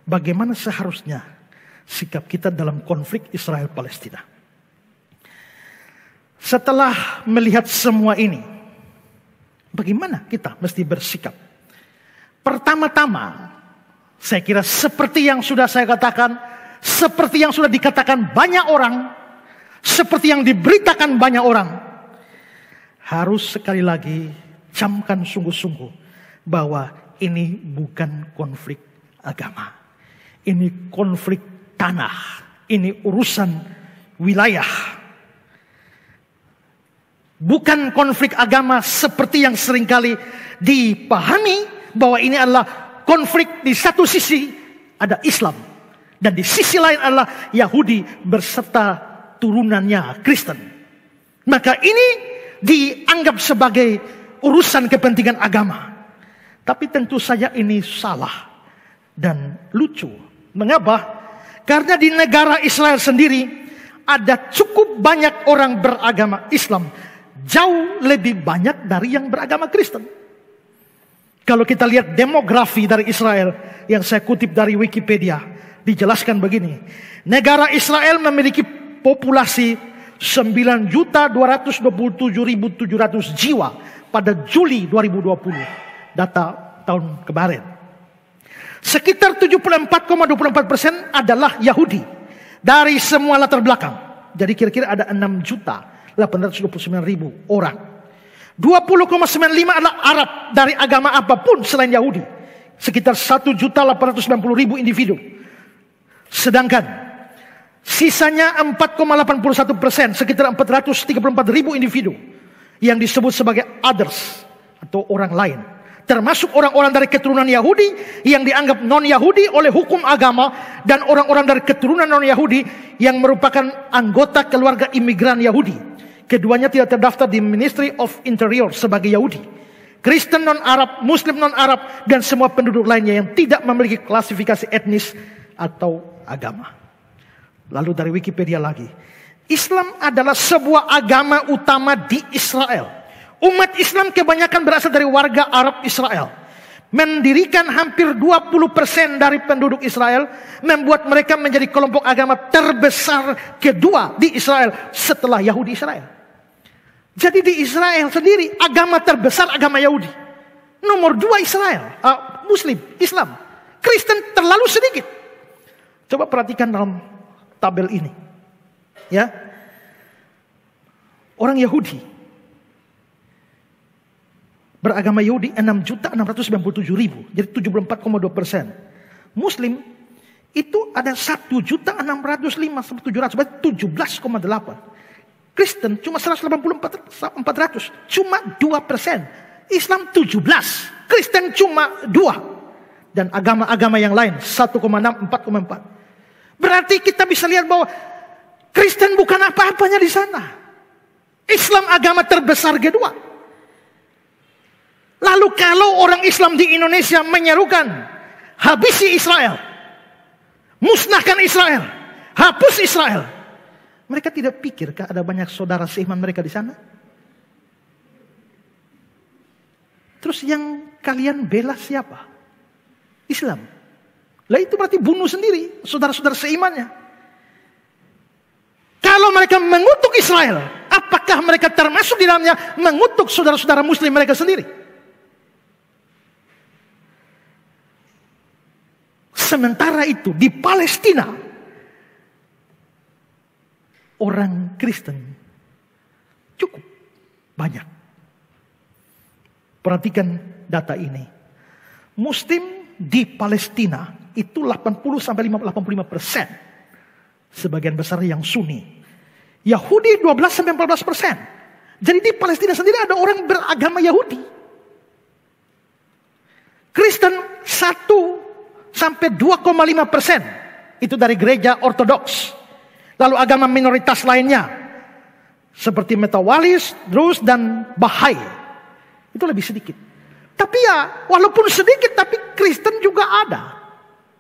bagaimana seharusnya sikap kita dalam konflik Israel-Palestina. Setelah melihat semua ini, bagaimana kita mesti bersikap? Pertama-tama, saya kira seperti yang sudah saya katakan, seperti yang sudah dikatakan banyak orang, seperti yang diberitakan banyak orang, harus sekali lagi camkan sungguh-sungguh bahwa ini bukan konflik agama. Ini konflik tanah. Ini urusan wilayah. Bukan konflik agama seperti yang seringkali dipahami, bahwa ini adalah konflik di satu sisi ada Islam, dan di sisi lain adalah Yahudi berserta turunannya Kristen. Maka ini dianggap sebagai urusan kepentingan agama. Tapi tentu saja ini salah dan lucu. Mengapa? Karena di negara Israel sendiri ada cukup banyak orang beragama Islam, jauh lebih banyak dari yang beragama Kristen. Kalau kita lihat demografi dari Israel yang saya kutip dari Wikipedia, dijelaskan begini. Negara Israel memiliki populasi 9.227.700 jiwa pada Juli 2020, data tahun kemarin. Sekitar 74,24% adalah Yahudi dari semua latar belakang. Jadi kira-kira ada 6.829.000 orang. 20,95 adalah Arab dari agama apapun selain Yahudi, sekitar 1.890.000 individu. Sedangkan sisanya 4,81%, sekitar 434.000 individu yang disebut sebagai others atau orang lain, termasuk orang-orang dari keturunan Yahudi yang dianggap non-Yahudi oleh hukum agama, dan orang-orang dari keturunan non-Yahudi yang merupakan anggota keluarga imigran Yahudi. Keduanya tidak terdaftar di Ministry of Interior sebagai Yahudi. Kristen non-Arab, Muslim non-Arab, dan semua penduduk lainnya yang tidak memiliki klasifikasi etnis atau agama. Lalu dari Wikipedia lagi, Islam adalah sebuah agama utama di Israel. Umat Islam kebanyakan berasal dari warga Arab Israel, mendirikan hampir 20% dari penduduk Israel, membuat mereka menjadi kelompok agama terbesar kedua di Israel setelah Yahudi Israel. Jadi di Israel sendiri agama terbesar agama Yahudi. Nomor 2 Israel, Muslim, Islam. Kristen terlalu sedikit. Coba perhatikan dalam tabel ini. Ya. Orang Yahudi beragama Yahudi 6.697.000, jadi 74,2%. Muslim itu ada 1.605.700, berarti 17,8%. Kristen cuma 184.400, cuma 2%. Islam 17, Kristen cuma 2. Dan agama-agama yang lain 1,6, 4,4. Berarti kita bisa lihat bahwa Kristen bukan apa-apanya di sana. Islam agama terbesar kedua. Lalu kalau orang Islam di Indonesia menyerukan habisi Israel, musnahkan Israel, hapus Israel, mereka tidak pikirkah ada banyak saudara seiman mereka di sana? Terus yang kalian bela siapa? Islam. Lah itu berarti bunuh sendiri saudara-saudara seimannya. Kalau mereka mengutuk Israel, apakah mereka termasuk di dalamnya mengutuk saudara-saudara Muslim mereka sendiri? Sementara itu di Palestina, orang Kristen cukup banyak. Perhatikan data ini. Muslim di Palestina itu 80-85%. Sebagian besar yang Sunni. Yahudi 12-14%. Jadi di Palestina sendiri ada orang beragama Yahudi. Kristen 1-2,5%. Itu dari gereja Ortodoks. Lalu agama minoritas lainnya seperti Metawalis, Druze, dan Bahai itu lebih sedikit. Tapi ya walaupun sedikit, tapi Kristen juga ada.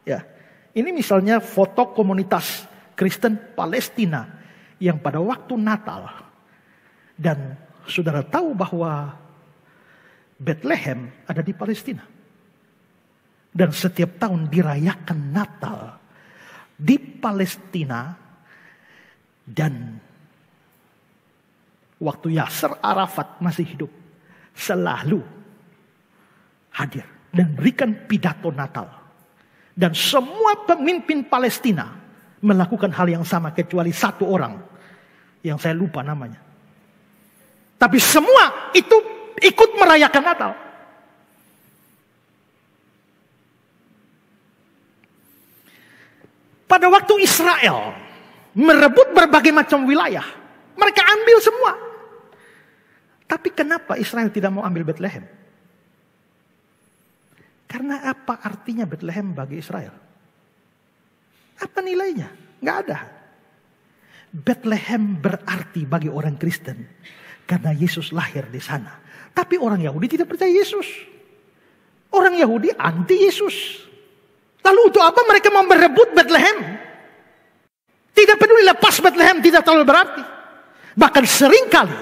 Ya, ini misalnya foto komunitas Kristen Palestina yang pada waktu Natal, dan saudara tahu bahwa Bethlehem ada di Palestina. Dan setiap tahun dirayakan Natal di Palestina. Dan waktu Yasser Arafat masih hidup, selalu hadir dan berikan pidato Natal. Dan semua pemimpin Palestina melakukan hal yang sama kecuali satu orang yang saya lupa namanya. Tapi semua itu ikut merayakan Natal. Pada waktu Israel merebut berbagai macam wilayah, mereka ambil semua. Tapi kenapa Israel tidak mau ambil Bethlehem? Karena apa artinya Bethlehem bagi Israel? Apa nilainya? Nggak ada. Bethlehem berarti bagi orang Kristen karena Yesus lahir di sana. Tapi orang Yahudi tidak percaya Yesus. Orang Yahudi anti Yesus. Lalu untuk apa mereka mau merebut Bethlehem? Tidak peduli lepas Bethlehem tidak terlalu berarti. Bahkan seringkali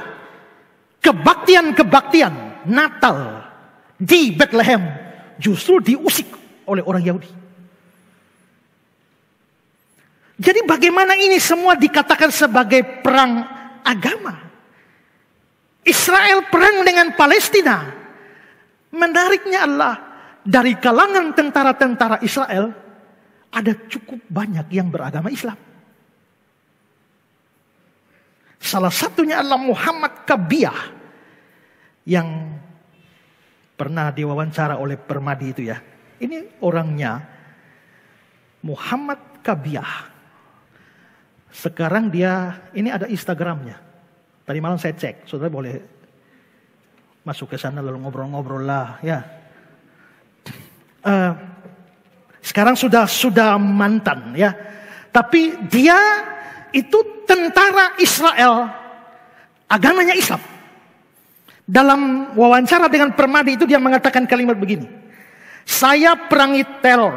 kebaktian Natal di Bethlehem justru diusik oleh orang Yahudi. Jadi bagaimana ini semua dikatakan sebagai perang agama? Israel perang dengan Palestina. Menariknya adalah dari kalangan tentara-tentara Israel ada cukup banyak yang beragama Islam. Salah satunya adalah Muhammad Kabiyah yang pernah diwawancara oleh Permadi itu ya. Ini orangnya Muhammad Kabiyah. Sekarang dia, ini ada Instagramnya. Tadi malam saya cek, saudara boleh masuk ke sana lalu ngobrol-ngobrol lah ya. Sekarang sudah mantan ya. Tapi dia itu tentara Israel, agamanya Islam. Dalam wawancara dengan Permadi itu dia mengatakan kalimat begini. Saya perangi teror.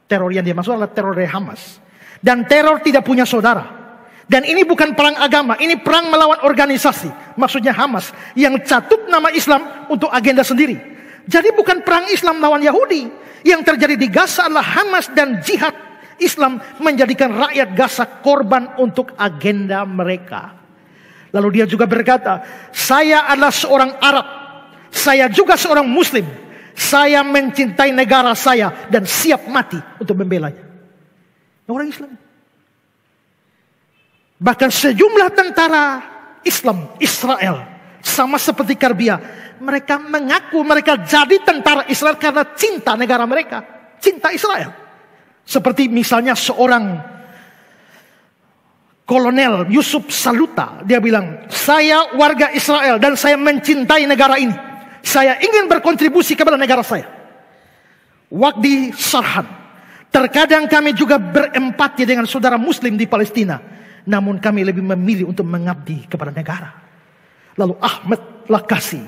Teror yang dia maksud adalah teror dari Hamas. Dan teror tidak punya saudara. Dan ini bukan perang agama, ini perang melawan organisasi. Maksudnya Hamas yang catut nama Islam untuk agenda sendiri. Jadi bukan perang Islam lawan Yahudi. Yang terjadi di Gaza adalah Hamas dan jihad Islam menjadikan rakyat Gaza korban untuk agenda mereka. Lalu dia juga berkata, saya adalah seorang Arab. Saya juga seorang Muslim. Saya mencintai negara saya dan siap mati untuk membelanya. Orang Islam. Bahkan sejumlah tentara Islam, Israel, sama seperti Kabiyah, mereka mengaku mereka jadi tentara Israel karena cinta negara mereka. Cinta Israel. Seperti misalnya seorang Kolonel Yusuf Saluta, dia bilang, saya warga Israel dan saya mencintai negara ini. Saya ingin berkontribusi kepada negara saya. Waqdi Sarhan, terkadang kami juga berempati dengan saudara Muslim di Palestina. Namun kami lebih memilih untuk mengabdi kepada negara. Lalu Ahmed Lakasi,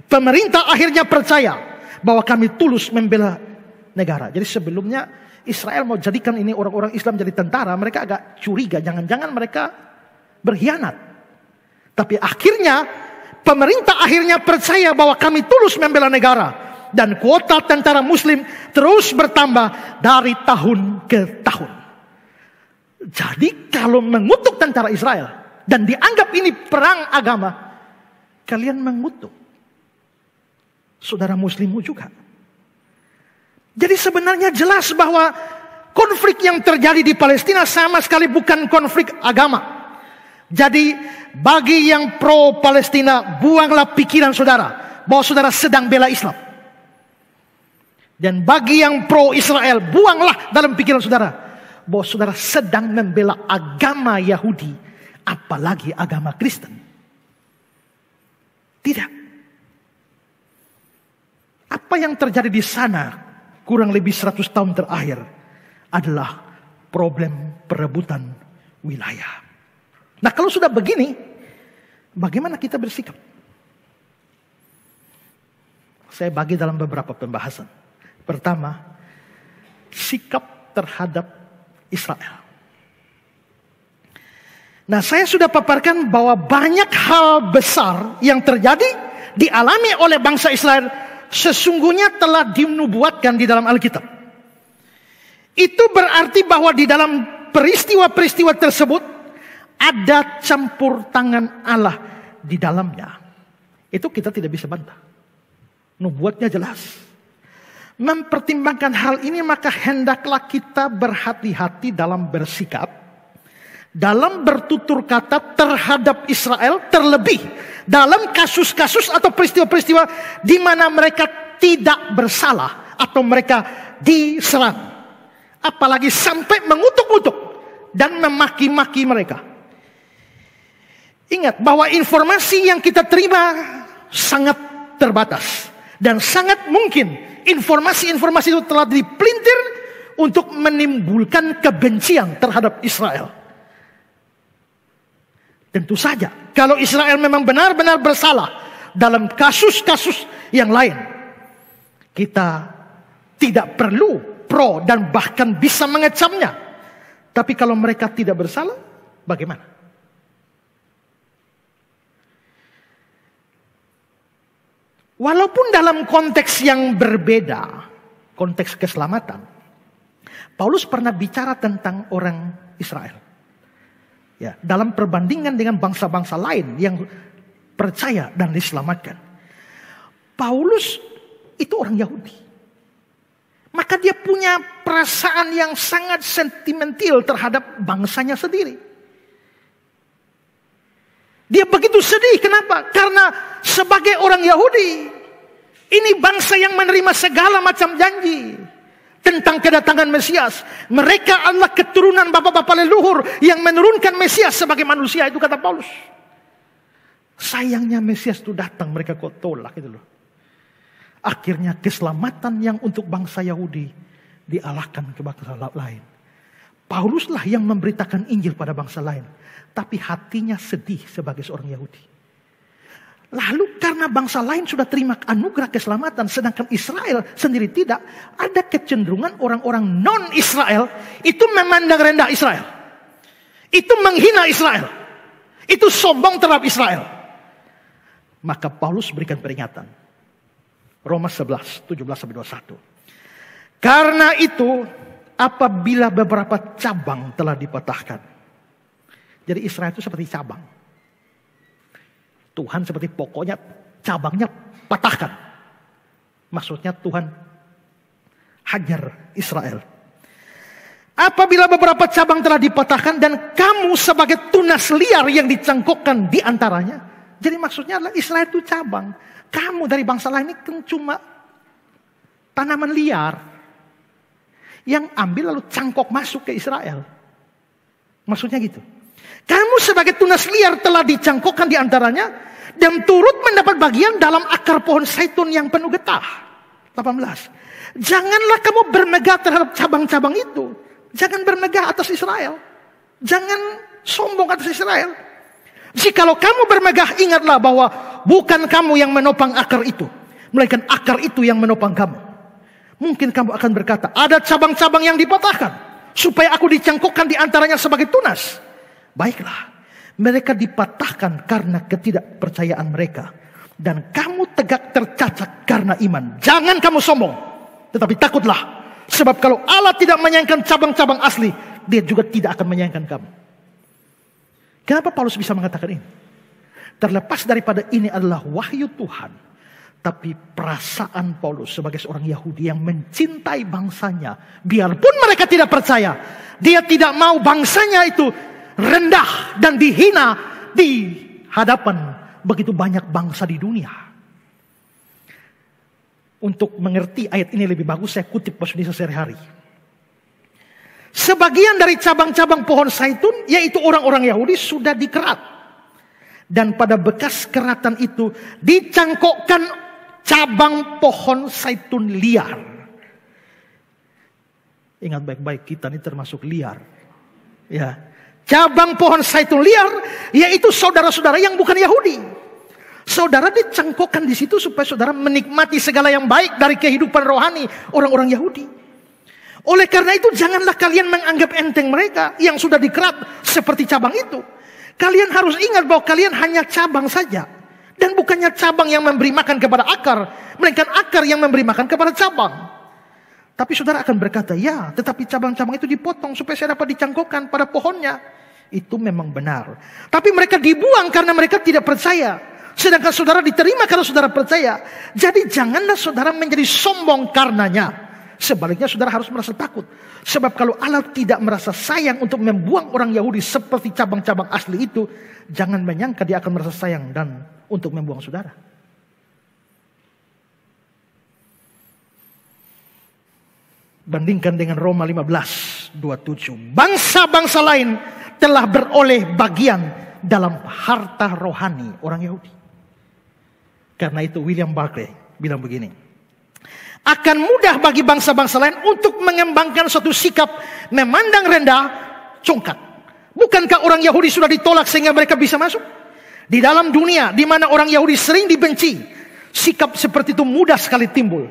pemerintah akhirnya percaya bahwa kami tulus membela negara. Jadi sebelumnya Israel mau jadikan ini orang-orang Islam jadi tentara, mereka agak curiga, jangan-jangan mereka berkhianat. Tapi akhirnya, pemerintah akhirnya percaya bahwa kami tulus membela negara. Dan kuota tentara Muslim terus bertambah dari tahun ke tahun. Jadi kalau mengutuk tentara Israel, dan dianggap ini perang agama, kalian mengutuk saudara Muslimmu juga. Jadi sebenarnya jelas bahwa konflik yang terjadi di Palestina sama sekali bukan konflik agama. Jadi bagi yang pro Palestina, buanglah pikiran saudara bahwa saudara sedang bela Islam. Dan bagi yang pro Israel, buanglah dalam pikiran saudara bahwa saudara sedang membela agama Yahudi, apalagi agama Kristen. Tidak. Apa yang terjadi di sana kurang lebih 100 tahun terakhir adalah problem perebutan wilayah. Nah kalau sudah begini, bagaimana kita bersikap? Saya bagi dalam beberapa pembahasan. Pertama, sikap terhadap Israel. Nah saya sudah paparkan bahwa banyak hal besar yang terjadi dialami oleh bangsa Israel sesungguhnya telah dinubuatkan di dalam Alkitab. Itu berarti bahwa di dalam peristiwa-peristiwa tersebut ada campur tangan Allah di dalamnya. Itu kita tidak bisa bantah. Nubuatnya jelas. Mempertimbangkan hal ini maka hendaklah kita berhati-hati dalam bersikap, dalam bertutur kata terhadap Israel, terlebih dalam kasus-kasus atau peristiwa-peristiwa di mana mereka tidak bersalah atau mereka diserang. Apalagi sampai mengutuk-utuk dan memaki-maki mereka. Ingat bahwa informasi yang kita terima sangat terbatas. Dan sangat mungkin informasi-informasi itu telah dipelintir untuk menimbulkan kebencian terhadap Israel. Tentu saja, kalau Israel memang benar-benar bersalah dalam kasus-kasus yang lain, kita tidak perlu pro dan bahkan bisa mengecamnya. Tapi kalau mereka tidak bersalah, bagaimana? Walaupun dalam konteks yang berbeda, konteks keselamatan, Paulus pernah bicara tentang orang Israel. Ya, dalam perbandingan dengan bangsa-bangsa lain yang percaya dan diselamatkan. Paulus itu orang Yahudi. Maka dia punya perasaan yang sangat sentimental terhadap bangsanya sendiri. Dia begitu sedih, kenapa? Karena sebagai orang Yahudi, ini bangsa yang menerima segala macam janji tentang kedatangan Mesias. Mereka adalah keturunan bapak-bapak leluhur yang menurunkan Mesias sebagai manusia, itu kata Paulus. Sayangnya Mesias itu datang, mereka kok tolak gitu loh. Akhirnya keselamatan yang untuk bangsa Yahudi dialahkan ke bangsa lain. Pauluslah yang memberitakan Injil pada bangsa lain. Tapi hatinya sedih sebagai seorang Yahudi. Lalu karena bangsa lain sudah terima anugerah keselamatan, sedangkan Israel sendiri tidak, ada kecenderungan orang-orang non-Israel itu memandang rendah Israel. Itu menghina Israel. Itu sombong terhadap Israel. Maka Paulus berikan peringatan. Roma 11, 17-21. Karena itu, apabila beberapa cabang telah dipatahkan. Jadi Israel itu seperti cabang. Tuhan seperti pokoknya cabangnya patahkan. Maksudnya Tuhan hajar Israel. Apabila beberapa cabang telah dipatahkan dan kamu sebagai tunas liar yang dicangkokkan di antaranya. Jadi maksudnya adalah Israel itu cabang. Kamu dari bangsa lain ini kan cuma tanaman liar. Yang ambil lalu cangkok masuk ke Israel. Maksudnya gitu. Kamu sebagai tunas liar telah dicangkokkan di antaranya dan turut mendapat bagian dalam akar pohon zaitun yang penuh getah. 18. Janganlah kamu bermegah terhadap cabang-cabang itu. Jangan bermegah atas Israel. Jangan sombong atas Israel. Jikalau kamu bermegah, ingatlah bahwa bukan kamu yang menopang akar itu, melainkan akar itu yang menopang kamu. Mungkin kamu akan berkata, ada cabang-cabang yang dipatahkan supaya aku dicangkokkan di antaranya sebagai tunas. Baiklah, mereka dipatahkan karena ketidakpercayaan mereka. Dan kamu tegak tercacat karena iman. Jangan kamu sombong, tetapi takutlah. Sebab kalau Allah tidak menyayangkan cabang-cabang asli, Dia juga tidak akan menyayangkan kamu. Kenapa Paulus bisa mengatakan ini? Terlepas daripada ini adalah wahyu Tuhan. Tapi perasaan Paulus sebagai seorang Yahudi yang mencintai bangsanya. Biarpun mereka tidak percaya. Dia tidak mau bangsanya itu rendah dan dihina di hadapan begitu banyak bangsa di dunia. Untuk mengerti ayat ini lebih bagus saya kutip bahasa Indonesia sehari-hari. Sebagian dari cabang-cabang pohon zaitun, yaitu orang-orang Yahudi, sudah dikerat. Dan pada bekas keratan itu dicangkokkan cabang pohon zaitun liar. Ingat baik-baik, kita ini termasuk liar. Ya. Cabang pohon zaitun liar, yaitu saudara-saudara yang bukan Yahudi. Saudara dicangkokkan di situ supaya saudara menikmati segala yang baik dari kehidupan rohani orang-orang Yahudi. Oleh karena itu janganlah kalian menganggap enteng mereka yang sudah dikerat seperti cabang itu. Kalian harus ingat bahwa kalian hanya cabang saja Dan bukannya cabang yang memberi makan kepada akar, melainkan akar yang memberi makan kepada cabang. Tapi saudara akan berkata, ya, tetapi cabang-cabang itu dipotong supaya saya dapat dicangkokkan pada pohonnya. Itu memang benar. Tapi mereka dibuang karena mereka tidak percaya. Sedangkan saudara diterima karena saudara percaya. Jadi janganlah saudara menjadi sombong karenanya. Sebaliknya saudara harus merasa takut. Sebab kalau Allah tidak merasa sayang untuk membuang orang Yahudi seperti cabang-cabang asli itu, jangan menyangka dia akan merasa sayang dan untuk membuang saudara. Bandingkan dengan Roma 15:27. Bangsa-bangsa lain telah beroleh bagian dalam harta rohani orang Yahudi. Karena itu William Barclay bilang begini. Akan mudah bagi bangsa-bangsa lain untuk mengembangkan suatu sikap memandang rendah congkak. Bukankah orang Yahudi sudah ditolak sehingga mereka bisa masuk? Di dalam dunia di mana orang Yahudi sering dibenci, sikap seperti itu mudah sekali timbul.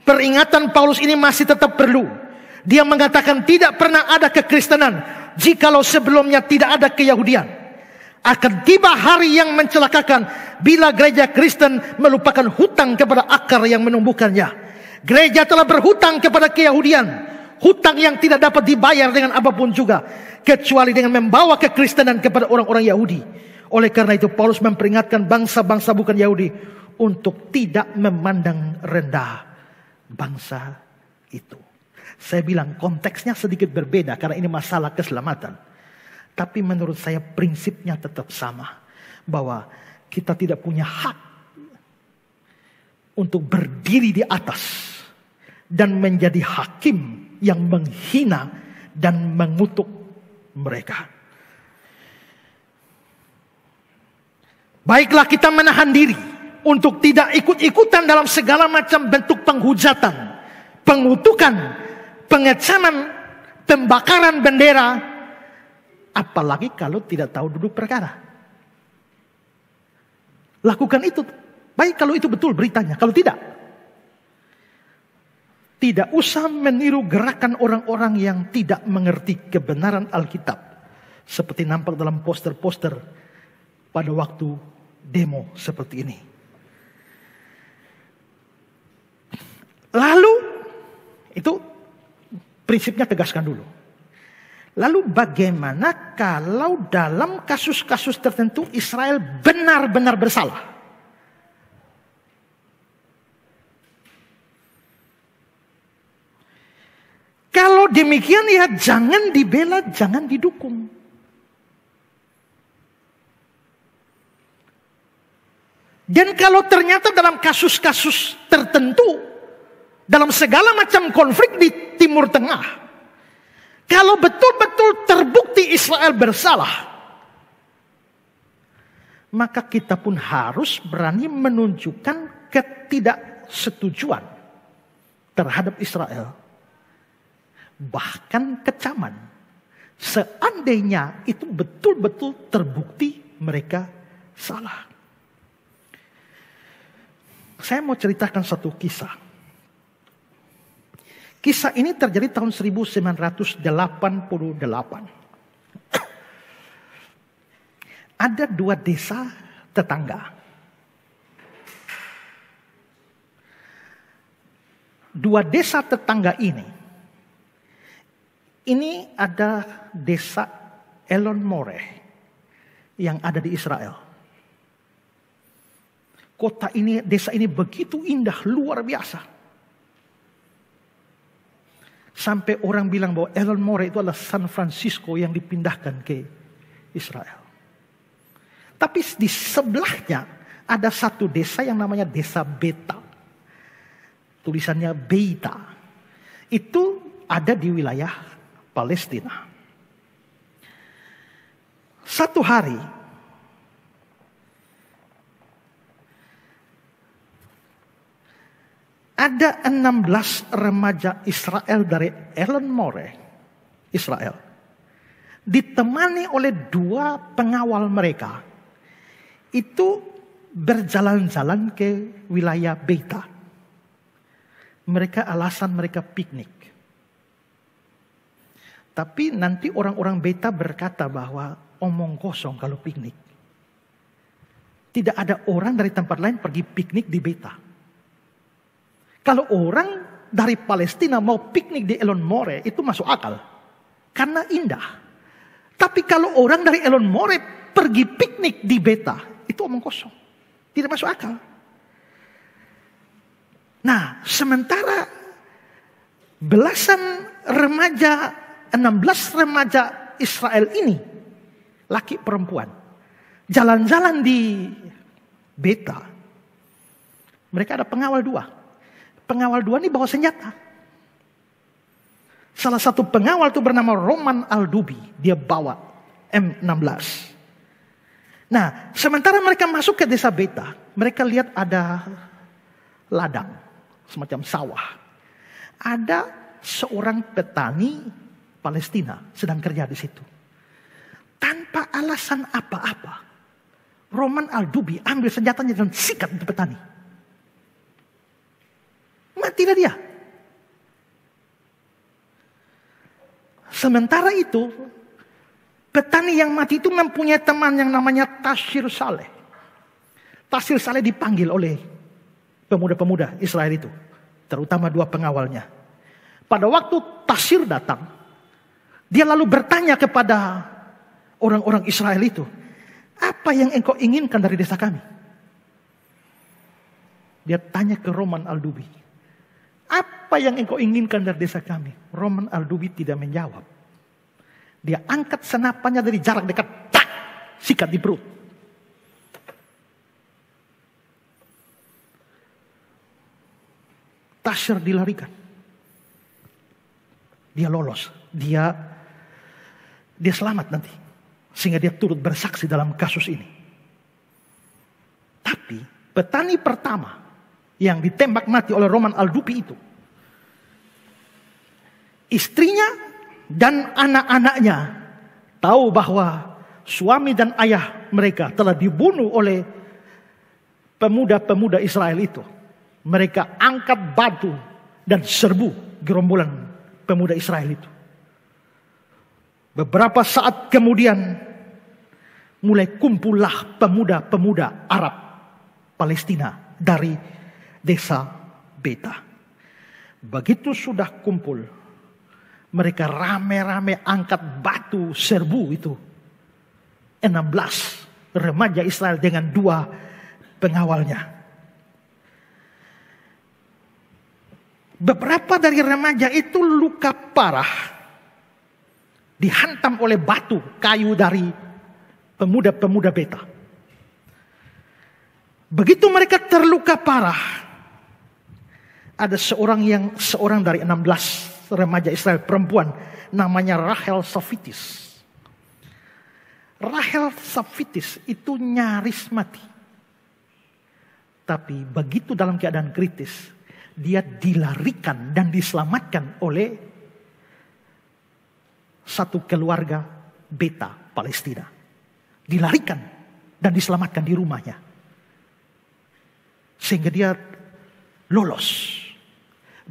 Peringatan Paulus ini masih tetap perlu. Dia mengatakan tidak pernah ada kekristenan jikalau sebelumnya tidak ada keyahudian. Akan tiba hari yang mencelakakan bila gereja Kristen melupakan hutang kepada akar yang menumbuhkannya. Gereja telah berhutang kepada keyahudian, hutang yang tidak dapat dibayar dengan apapun juga, kecuali dengan membawa kekristenan kepada orang-orang Yahudi. Oleh karena itu Paulus memperingatkan bangsa-bangsa bukan Yahudi untuk tidak memandang rendah bangsa itu. Saya bilang konteksnya sedikit berbeda karena ini masalah keselamatan. Tapi menurut saya prinsipnya tetap sama. Bahwa kita tidak punya hak untuk berdiri di atas dan menjadi hakim yang menghina dan mengutuk mereka. Baiklah kita menahan diri untuk tidak ikut-ikutan dalam segala macam bentuk penghujatan, pengutukan, pengecaman, pembakaran bendera, apalagi kalau tidak tahu duduk perkara. Lakukan itu, baik kalau itu betul beritanya, kalau tidak, tidak usah meniru gerakan orang-orang yang tidak mengerti kebenaran Alkitab, seperti nampak dalam poster-poster pada waktu demo seperti ini. Lalu, itu prinsipnya tegaskan dulu. Lalu bagaimana kalau dalam kasus-kasus tertentu Israel benar-benar bersalah? Kalau demikian ya jangan dibela, jangan didukung. Dan kalau ternyata dalam kasus-kasus tertentu, dalam segala macam konflik di Timur Tengah, kalau betul-betul terbukti Israel bersalah, maka kita pun harus berani menunjukkan ketidaksetujuan terhadap Israel. Bahkan kecaman. Seandainya itu betul-betul terbukti mereka salah. Saya mau ceritakan satu kisah. Kisah ini terjadi tahun 1988. Ada dua desa tetangga. Dua desa tetangga ini ada desa Elon More yang ada di Israel. Desa ini begitu indah, luar biasa. Sampai orang bilang bahwa Elon More itu adalah San Francisco yang dipindahkan ke Israel. Tapi di sebelahnya ada satu desa yang namanya desa Beta. Tulisannya Beita. Itu ada di wilayah Palestina. Satu hari ada 16 remaja Israel dari Elon More, Israel, ditemani oleh dua pengawal mereka, itu berjalan-jalan ke wilayah Beta. Alasan mereka piknik. Tapi nanti orang-orang Beta berkata bahwa omong kosong kalau piknik. Tidak ada orang dari tempat lain pergi piknik di Beta. Kalau orang dari Palestina mau piknik di Elon More, itu masuk akal. Karena indah. Tapi kalau orang dari Elon More pergi piknik di Beta, itu omong kosong. Tidak masuk akal. Nah, sementara belasan remaja, 16 remaja Israel ini, laki perempuan, jalan-jalan di Beta, mereka ada pengawal 2. Pengawal 2 ini bawa senjata. Salah satu pengawal itu bernama Roman Aldubi. Dia bawa M16. Nah, sementara mereka masuk ke desa Beta, mereka lihat ada ladang, semacam sawah. Ada seorang petani Palestina sedang kerja di situ. Tanpa alasan apa-apa, Roman Aldubi ambil senjatanya dan sikat itu petani. Matilah dia. Sementara itu, petani yang mati itu mempunyai teman yang namanya Tashir Saleh. Tashir Saleh dipanggil oleh pemuda-pemuda Israel itu, terutama 2 pengawalnya. Pada waktu Tashir datang, dia lalu bertanya kepada orang-orang Israel itu, apa yang engkau inginkan dari desa kami? Dia tanya ke Roman Aldubi, apa yang engkau inginkan dari desa kami? Roman Aldubi tidak menjawab. Dia angkat senapannya dari jarak dekat, tak, sikat di perut. Tashir dilarikan. Dia lolos. Dia selamat nanti. Sehingga dia turut bersaksi dalam kasus ini. Tapi petani pertama yang ditembak mati oleh Roman Aldubi itu, istrinya dan anak-anaknya tahu bahwa suami dan ayah mereka telah dibunuh oleh pemuda-pemuda Israel itu. Mereka angkat batu dan serbu gerombolan pemuda Israel itu. Beberapa saat kemudian mulai kumpullah pemuda-pemuda Arab Palestina dari desa Beta. Begitu sudah kumpul, mereka rame-rame angkat batu serbu itu. 16 remaja Israel dengan 2 pengawalnya. Beberapa dari remaja itu luka parah. Dihantam oleh batu kayu dari pemuda-pemuda Beta. Begitu mereka terluka parah, ada seorang dari 16 remaja Israel perempuan namanya Rachel Safitis. Rachel Safitis itu nyaris mati. Tapi begitu dalam keadaan kritis, dia dilarikan dan diselamatkan oleh satu keluarga Beta Palestina. Dilarikan dan diselamatkan di rumahnya. Sehingga dia lolos.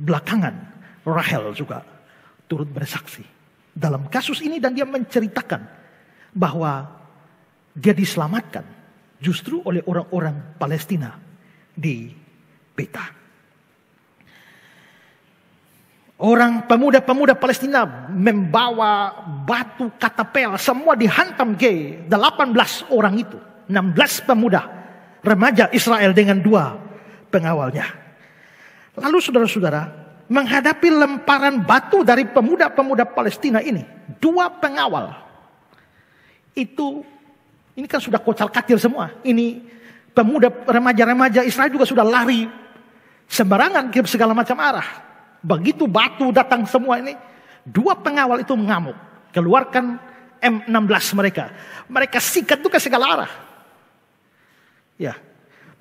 Belakangan Rachel juga turut bersaksi dalam kasus ini, dan dia menceritakan bahwa dia diselamatkan justru oleh orang-orang Palestina di Beta. Orang pemuda-pemuda Palestina membawa batu katapel, semua dihantam ke 18 orang itu. 16 pemuda remaja Israel dengan 2 pengawalnya. Lalu saudara-saudara, menghadapi lemparan batu dari pemuda-pemuda Palestina ini, 2 pengawal itu, ini kan sudah kocar-kacir semua. Ini pemuda remaja-remaja Israel juga sudah lari sembarangan ke segala macam arah. Begitu batu datang semua ini, 2 pengawal itu mengamuk. Keluarkan M16 mereka. Mereka sikat itu ke segala arah. Ya,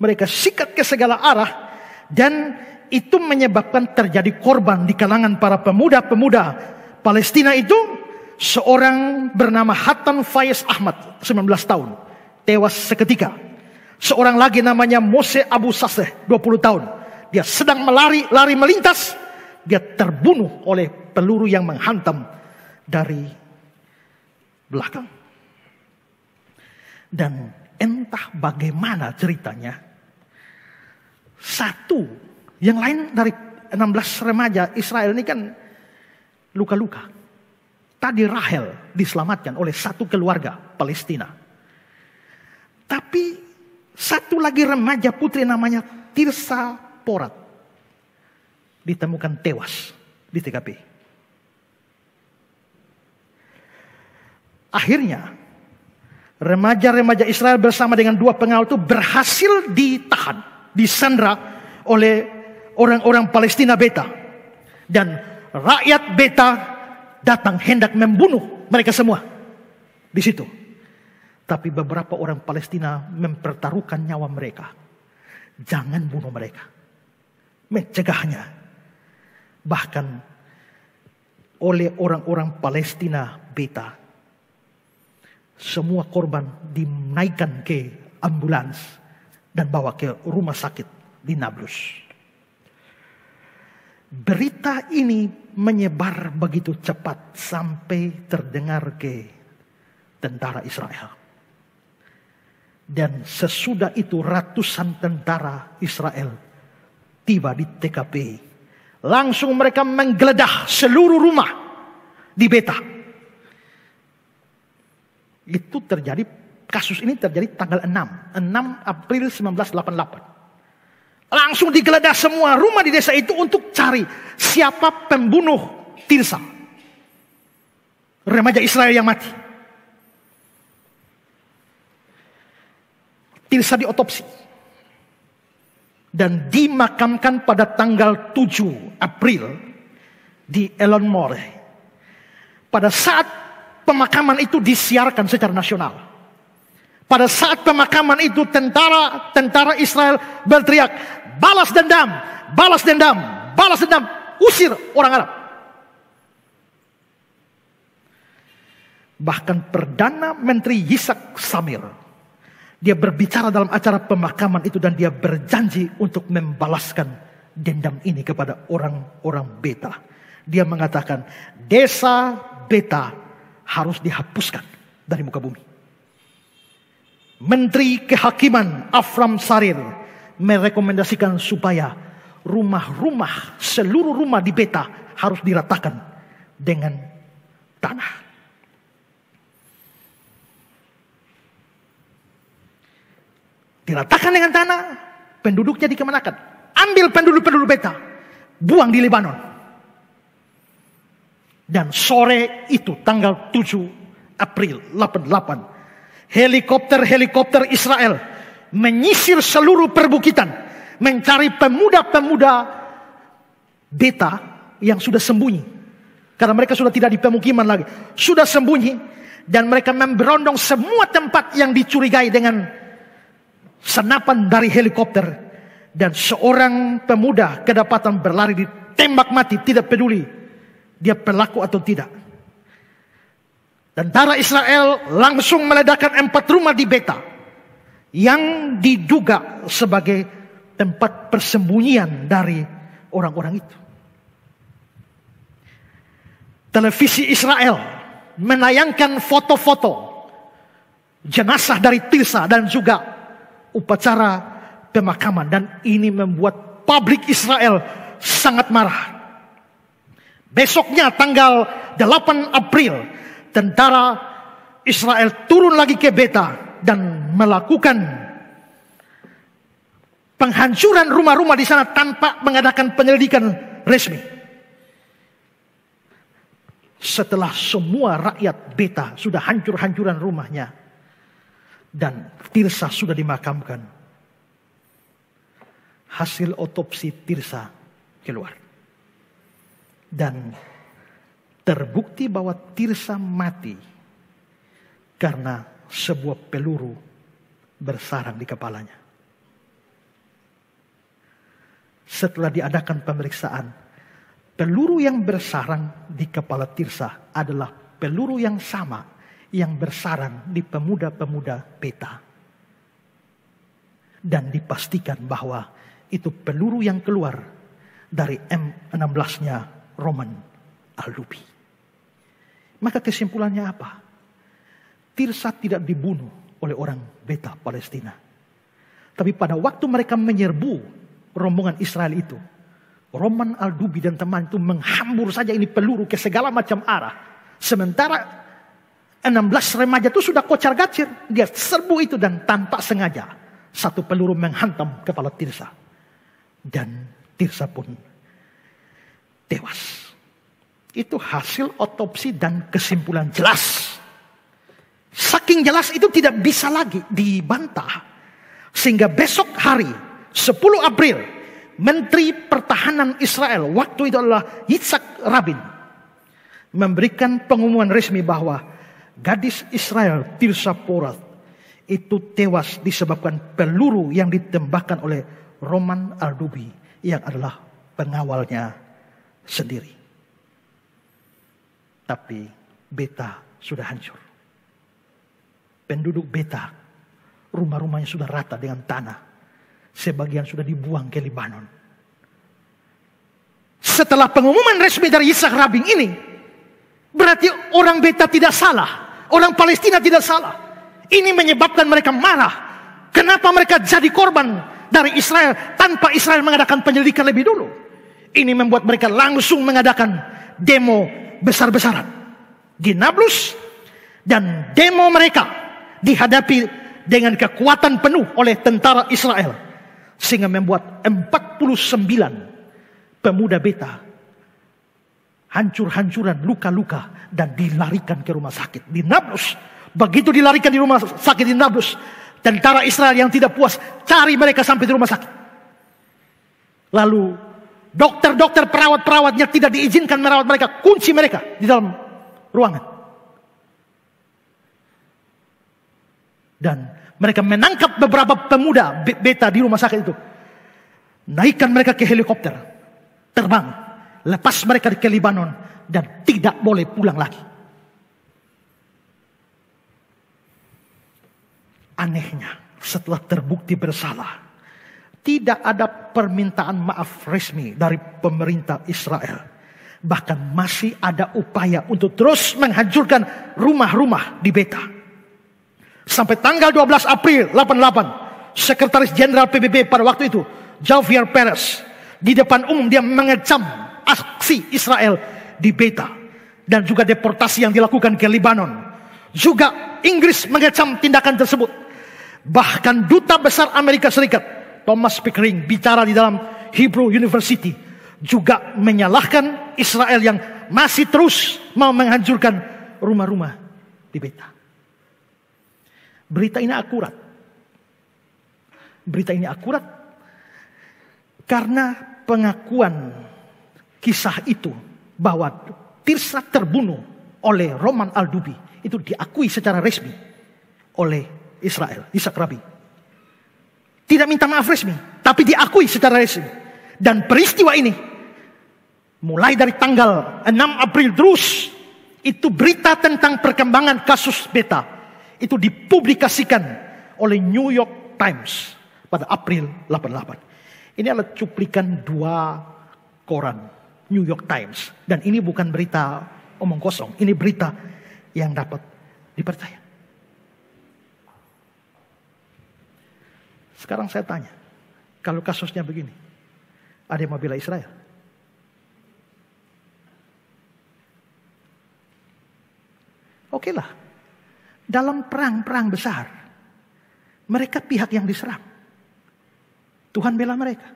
mereka sikat ke segala arah. Dan itu menyebabkan terjadi korban di kalangan para pemuda-pemuda Palestina itu. Seorang bernama Hatan Faiz Ahmad, 19 tahun. Tewas seketika. Seorang lagi namanya Mose Abu Saseh, 20 tahun. Dia sedang lari melintas. Dia terbunuh oleh peluru yang menghantam dari belakang. Dan entah bagaimana ceritanya, satu, yang lain dari 16 remaja Israel ini kan luka-luka. Tadi Rahel diselamatkan oleh satu keluarga Palestina. Tapi satu lagi remaja putri namanya Tirsa Porat ditemukan tewas di TKP. Akhirnya remaja-remaja Israel bersama dengan 2 pengawal itu berhasil ditahan, disandra oleh orang-orang Palestina Beta. Dan rakyat Beta datang hendak membunuh mereka semua di situ. Tapi beberapa orang Palestina mempertaruhkan nyawa mereka. Jangan bunuh mereka. Mencegahnya. Bahkan oleh orang-orang Palestina Beta, semua korban dinaikkan ke ambulans dan bawa ke rumah sakit di Nablus. Berita ini menyebar begitu cepat sampai terdengar ke tentara Israel. Dan sesudah itu ratusan tentara Israel tiba di TKP. Langsung mereka menggeledah seluruh rumah di Beta. Itu terjadi, kasus ini terjadi tanggal 6 April 1988. Langsung digeledah semua rumah di desa itu untuk cari siapa pembunuh Tirsa, remaja Israel yang mati. Tirsa diotopsi dan dimakamkan pada tanggal 7 April di Elon More. Pada saat pemakaman itu disiarkan secara nasional. Pada saat pemakaman itu tentara Israel berteriak, balas dendam, balas dendam, balas dendam, usir orang Arab. Bahkan Perdana Menteri Yitzhak Samir, dia berbicara dalam acara pemakaman itu dan dia berjanji untuk membalaskan dendam ini kepada orang-orang Beta. Dia mengatakan desa Beta harus dihapuskan dari muka bumi. Menteri Kehakiman Afram Sarir merekomendasikan supaya rumah-rumah, seluruh rumah di Beta harus diratakan dengan tanah. Diratakan dengan tanah, penduduknya dikemanakan. Ambil penduduk-penduduk Beta, buang di Lebanon. Dan sore itu tanggal 7 April 88, helikopter Israel menyisir seluruh perbukitan, mencari pemuda-pemuda Beta yang sudah sembunyi. Karena mereka sudah tidak di pemukiman lagi, sudah sembunyi. Dan mereka memberondong semua tempat yang dicurigai dengan senapan dari helikopter. Dan seorang pemuda kedapatan berlari, ditembak mati, tidak peduli dia pelaku atau tidak. Tentara Israel langsung meledakkan 4 rumah di Beta yang diduga sebagai tempat persembunyian dari orang-orang itu. Televisi Israel menayangkan foto-foto jenazah dari Tirsa dan juga upacara pemakaman, dan ini membuat publik Israel sangat marah. Besoknya tanggal 8 April, tentara Israel turun lagi ke Beta dan melakukan penghancuran rumah-rumah di sana tanpa mengadakan penyelidikan resmi. Setelah semua rakyat Beta sudah hancur-hancuran rumahnya dan Tirsa sudah dimakamkan, hasil otopsi Tirsa keluar. Dan terbukti bahwa Tirsa mati karena sebuah peluru bersarang di kepalanya. Setelah diadakan pemeriksaan, peluru yang bersarang di kepala Tirsa adalah peluru yang sama yang bersarang di pemuda-pemuda Beta. Dan dipastikan bahwa itu peluru yang keluar dari M16-nya Roman Al-Lupi. Maka kesimpulannya apa? Tirsa tidak dibunuh oleh orang Beta Palestina. Tapi pada waktu mereka menyerbu rombongan Israel itu, Roman Al-Dubi dan teman itu menghambur saja ini peluru ke segala macam arah. Sementara 16 remaja itu sudah kocar gacir. Dia serbu itu dan tanpa sengaja satu peluru menghantam kepala Tirsa. Dan Tirsa pun tewas. Itu hasil otopsi dan kesimpulan jelas. Saking jelas itu tidak bisa lagi dibantah. Sehingga besok hari 10 April Menteri Pertahanan Israel waktu itu adalah Yitzhak Rabin memberikan pengumuman resmi bahwa gadis Israel Tirsa Porat itu tewas disebabkan peluru yang ditembakkan oleh Roman Al-Dubi yang adalah pengawalnya sendiri. Tapi Beta sudah hancur. Penduduk Beta, rumah-rumahnya sudah rata dengan tanah. Sebagian sudah dibuang ke Libanon. Setelah pengumuman resmi dari Yitzhak Rabin ini, berarti orang Beta tidak salah. Orang Palestina tidak salah. Ini menyebabkan mereka marah. Kenapa mereka jadi korban dari Israel tanpa Israel mengadakan penyelidikan lebih dulu? Ini membuat mereka langsung mengadakan demo besar-besaran di Nablus. Dan demo mereka dihadapi dengan kekuatan penuh oleh tentara Israel. Sehingga membuat 49 pemuda Beta hancur-hancuran, luka-luka, dan dilarikan ke rumah sakit di Nablus. Begitu dilarikan di rumah sakit di Nablus, tentara Israel yang tidak puas cari mereka sampai di rumah sakit. Lalu dokter-dokter, perawat-perawatnya tidak diizinkan merawat mereka, kunci mereka di dalam ruangan. Dan mereka menangkap beberapa pemuda Beta di rumah sakit itu. Naikkan mereka ke helikopter, terbang, lepas mereka ke Libanon, dan tidak boleh pulang lagi. Anehnya, setelah terbukti bersalah, tidak ada permintaan maaf resmi dari pemerintah Israel. Bahkan masih ada upaya untuk terus menghancurkan rumah-rumah di Beta. Sampai tanggal 12 April 88, Sekretaris Jenderal PBB pada waktu itu, Javier Perez, di depan umum dia mengecam aksi Israel di Beta. Dan juga deportasi yang dilakukan ke Libanon. Juga Inggris mengecam tindakan tersebut. Bahkan Duta Besar Amerika Serikat, Thomas Pickering, bicara di dalam Hebrew University, juga menyalahkan Israel yang masih terus mau menghancurkan rumah-rumah di Beta. Berita ini akurat. Berita ini akurat karena pengakuan kisah itu bahwa Tirsa terbunuh oleh Roman Al-Dubi itu diakui secara resmi oleh Israel, Yitzhak Rabin. Tidak minta maaf resmi, tapi diakui secara resmi. Dan peristiwa ini mulai dari tanggal 6 April terus, itu berita tentang perkembangan kasus Beta itu dipublikasikan oleh New York Times pada April 88. Ini adalah cuplikan 2 koran New York Times. Dan ini bukan berita omong kosong, ini berita yang dapat dipercaya. Sekarang saya tanya, kalau kasusnya begini, ada yang mau bela Israel? Oke lah, dalam perang-perang besar, mereka pihak yang diserang. Tuhan bela mereka.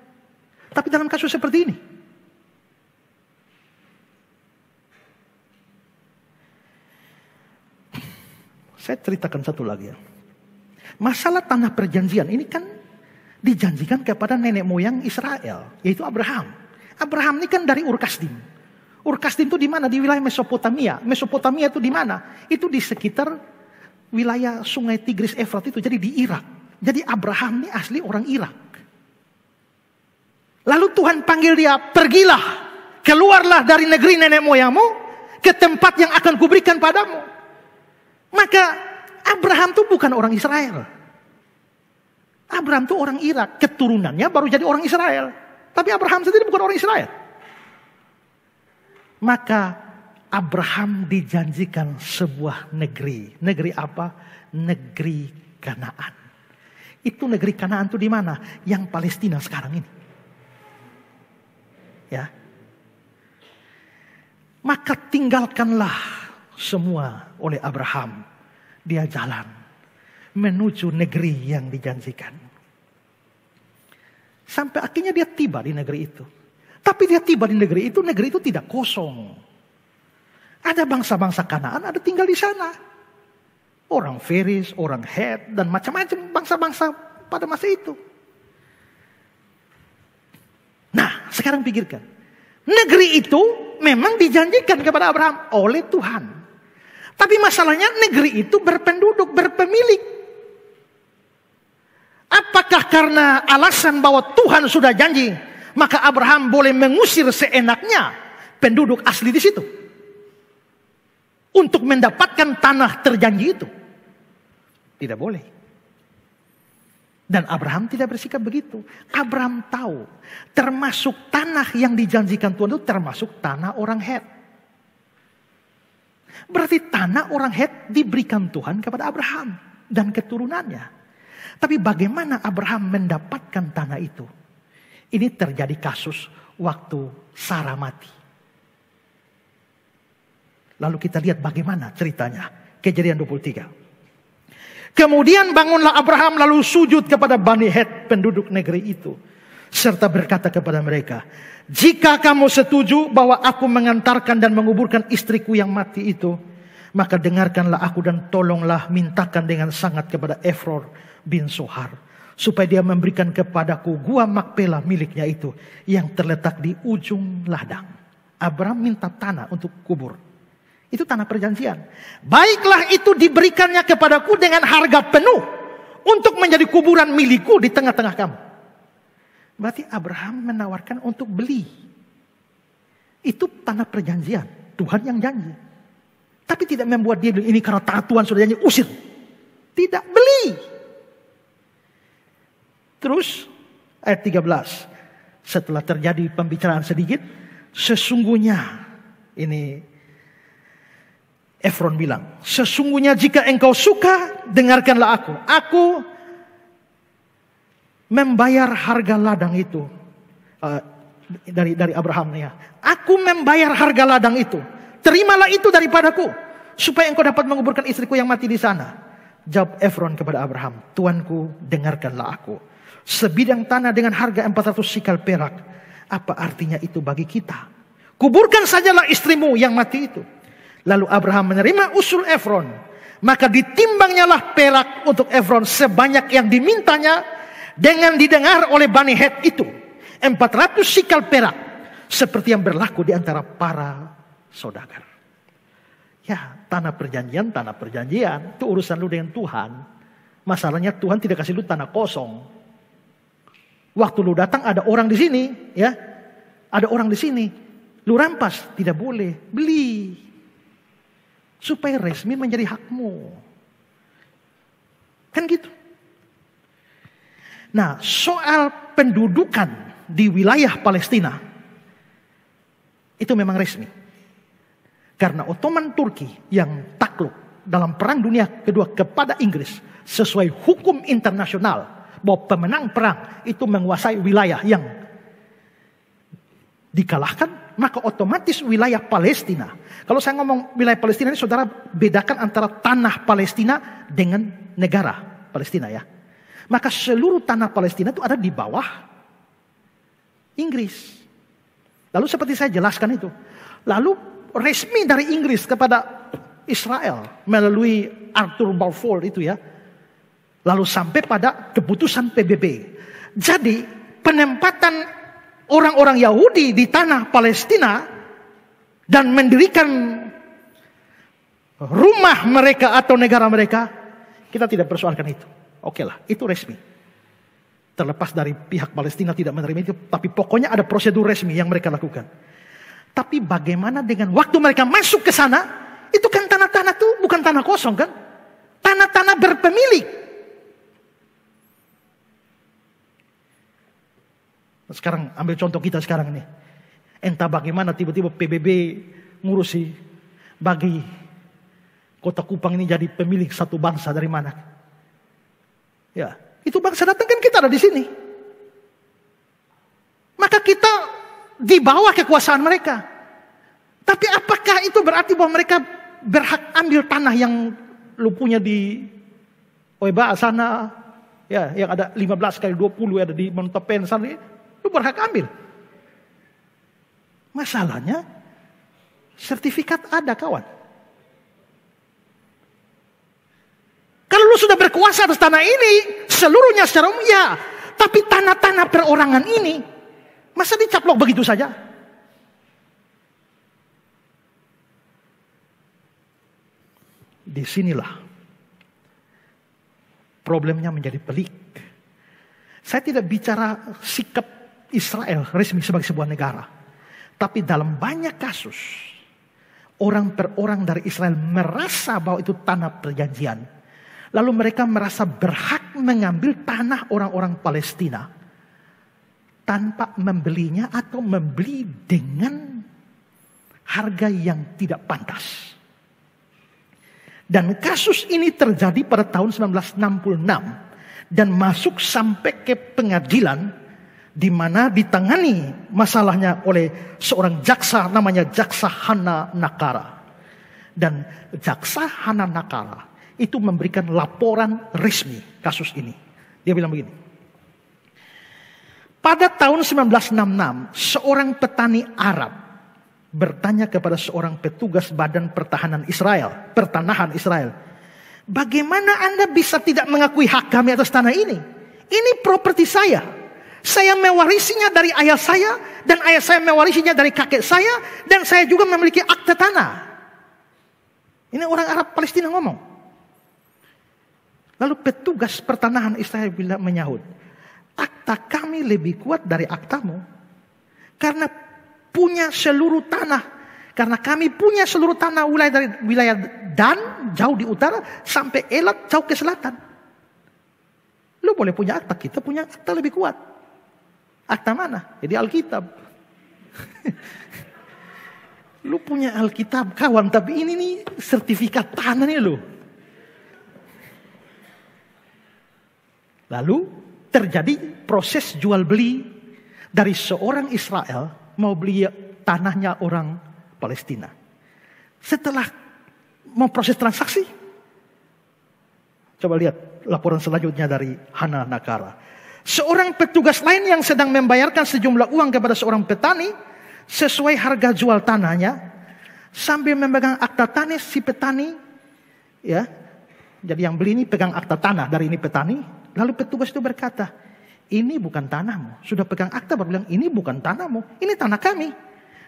Tapi dalam kasus seperti ini, saya ceritakan satu lagi ya. Masalah tanah perjanjian ini kan dijanjikan kepada nenek moyang Israel, yaitu Abraham. Abraham ini kan dari Ur Kasdim. Ur Kasdim itu di mana? Di wilayah Mesopotamia. Mesopotamia itu di mana? Itu di sekitar wilayah Sungai Tigris Efrat itu, jadi di Irak. Jadi Abraham ini asli orang Irak. Lalu Tuhan panggil dia, pergilah, keluarlah dari negeri nenek moyangmu ke tempat yang akan kuberikan padamu. Maka Abraham itu bukan orang Israel. Abraham itu orang Irak, keturunannya baru jadi orang Israel. Tapi Abraham sendiri bukan orang Israel. Maka Abraham dijanjikan sebuah negeri. Negeri apa? Negeri Kanaan. Itu negeri Kanaan itu di mana? Yang Palestina sekarang ini. Ya. Maka tinggalkanlah semua oleh Abraham. Dia jalan menuju negeri yang dijanjikan. Sampai akhirnya dia tiba di negeri itu. Tapi dia tiba di negeri itu tidak kosong. Ada bangsa-bangsa Kanaan ada tinggal di sana. Orang Feris, orang Het, dan macam-macam bangsa-bangsa pada masa itu. Nah, sekarang pikirkan. Negeri itu memang dijanjikan kepada Abraham oleh Tuhan. Tapi masalahnya negeri itu berpenduduk, berpemilik. Apakah karena alasan bahwa Tuhan sudah janji, maka Abraham boleh mengusir seenaknya penduduk asli di situ? Untuk mendapatkan tanah terjanji itu. Tidak boleh. Dan Abraham tidak bersikap begitu. Abraham tahu. Termasuk tanah yang dijanjikan Tuhan itu termasuk tanah orang Het. Berarti tanah orang Het diberikan Tuhan kepada Abraham. Dan keturunannya. Tapi bagaimana Abraham mendapatkan tanah itu? Ini terjadi kasus waktu Sarah mati. Lalu kita lihat bagaimana ceritanya. Kejadian 23. Kemudian bangunlah Abraham lalu sujud kepada Bani Het, penduduk negeri itu. Serta berkata kepada mereka, jika kamu setuju bahwa aku mengantarkan dan menguburkan istriku yang mati itu, maka dengarkanlah aku dan tolonglah mintakan dengan sangat kepada Efron bin Sohar. Supaya dia memberikan kepadaku gua Makpela miliknya itu, yang terletak di ujung ladang. Abraham minta tanah untuk kubur. Itu tanah perjanjian. Baiklah itu diberikannya kepadaku dengan harga penuh. Untuk menjadi kuburan milikku di tengah-tengah kamu. Berarti Abraham menawarkan untuk beli. Itu tanah perjanjian. Tuhan yang janji. Tapi tidak membuat dia bilang, ini karena taat Tuhan sudah janji, usir. Tidak, beli. Terus ayat 13. Setelah terjadi pembicaraan sedikit. Sesungguhnya ini Efron bilang, sesungguhnya jika engkau suka, dengarkanlah aku. Aku membayar harga ladang itu. Dari Abraham ya. Aku membayar harga ladang itu. Terimalah itu daripadaku. Supaya engkau dapat menguburkan istriku yang mati di sana. Jawab Efron kepada Abraham, Tuanku, dengarkanlah aku. Sebidang tanah dengan harga 400 sikal perak. Apa artinya itu bagi kita? Kuburkan sajalah istrimu yang mati itu. Lalu Abraham menerima usul Efron. Maka ditimbangnya lah perak untuk Efron sebanyak yang dimintanya. Dengan didengar oleh Bani Het itu. 400 sikal perak. Seperti yang berlaku di antara para saudagar. Ya, tanah perjanjian. Itu urusan lu dengan Tuhan. Masalahnya Tuhan tidak kasih lu tanah kosong. Waktu lu datang ada orang di sini. Ya, ada orang di sini. Lu rampas, tidak boleh. Beli. Supaya resmi menjadi hakmu. Kan gitu. Nah, soal pendudukan di wilayah Palestina. Itu memang resmi. Karena Ottoman Turki yang takluk dalam Perang Dunia Kedua kepada Inggris. Sesuai hukum internasional. Bahwa pemenang perang itu menguasai wilayah yang dikalahkan. Maka otomatis wilayah Palestina. Kalau saya ngomong wilayah Palestina ini saudara bedakan antara tanah Palestina dengan negara Palestina ya. Maka seluruh tanah Palestina itu ada di bawah Inggris. Lalu seperti saya jelaskan itu. Lalu resmi dari Inggris kepada Israel melalui Arthur Balfour itu ya. Lalu sampai pada keputusan PBB. Jadi penempatan orang-orang Yahudi di tanah Palestina dan mendirikan rumah mereka atau negara mereka, kita tidak persoalkan itu. Oke lah, itu resmi. Terlepas dari pihak Palestina tidak menerima itu, tapi pokoknya ada prosedur resmi yang mereka lakukan. Tapi bagaimana dengan waktu mereka masuk ke sana, itu kan tanah-tanah itu bukan tanah kosong kan? Tanah-tanah berpemilik. Sekarang ambil contoh kita sekarang nih. Entah bagaimana tiba-tiba PBB ngurusi bagi Kota Kupang ini jadi pemilik satu bangsa dari mana. Ya, itu bangsa datang kan kita ada di sini. Maka kita di bawah kekuasaan mereka. Tapi apakah itu berarti bahwa mereka berhak ambil tanah yang lu punya di Oeba sana, ya, yang ada 15 kali 20 ada di Montopen sana, lu berhak ambil. Masalahnya sertifikat ada, kawan. Kalau lu sudah berkuasa atas tanah ini, seluruhnya secara umum ya, tapi tanah-tanah perorangan ini masa dicaplok begitu saja? Disinilah problemnya menjadi pelik. Saya tidak bicara sikap Israel resmi sebagai sebuah negara. Tapi dalam banyak kasus, orang per orang dari Israel merasa bahwa itu tanah perjanjian. Lalu mereka merasa berhak mengambil tanah orang-orang Palestina tanpa membelinya atau membeli dengan harga yang tidak pantas. Dan kasus ini terjadi pada tahun 1966 dan masuk sampai ke pengadilan di mana ditangani masalahnya oleh seorang jaksa namanya Jaksa Hana Nakara. Dan Jaksa Hana Nakara itu memberikan laporan resmi kasus ini. Dia bilang begini. Pada tahun 1966, seorang petani Arab bertanya kepada seorang petugas Badan Pertanahan Israel, bagaimana Anda bisa tidak mengakui hak kami atas tanah ini? Ini properti saya. Saya mewarisinya dari ayah saya, dan ayah saya mewarisinya dari kakek saya, dan saya juga memiliki akta tanah. Ini orang Arab Palestina ngomong. Lalu petugas pertanahan Israel menyahut, akta kami lebih kuat dari aktamu. Karena punya seluruh tanah. Karena kami punya seluruh tanah dari wilayah Dan, jauh di utara, sampai Elat, jauh ke selatan. Lu boleh punya akta, kita punya akta lebih kuat. Akta mana? Jadi Alkitab. Lu punya Alkitab kawan, tapi ini nih sertifikat tanah nih lu. Lalu terjadi proses jual beli dari seorang Israel mau beli tanahnya orang Palestina. Setelah mau proses transaksi, coba lihat laporan selanjutnya dari Hana Nakara. Seorang petugas lain yang sedang membayarkan sejumlah uang kepada seorang petani sesuai harga jual tanahnya, sambil memegang akta tanah si petani, ya. Jadi yang beli ini pegang akta tanah dari ini petani. Lalu petugas itu berkata, ini bukan tanahmu. Sudah pegang akta baru bilang, ini bukan tanahmu, ini tanah kami.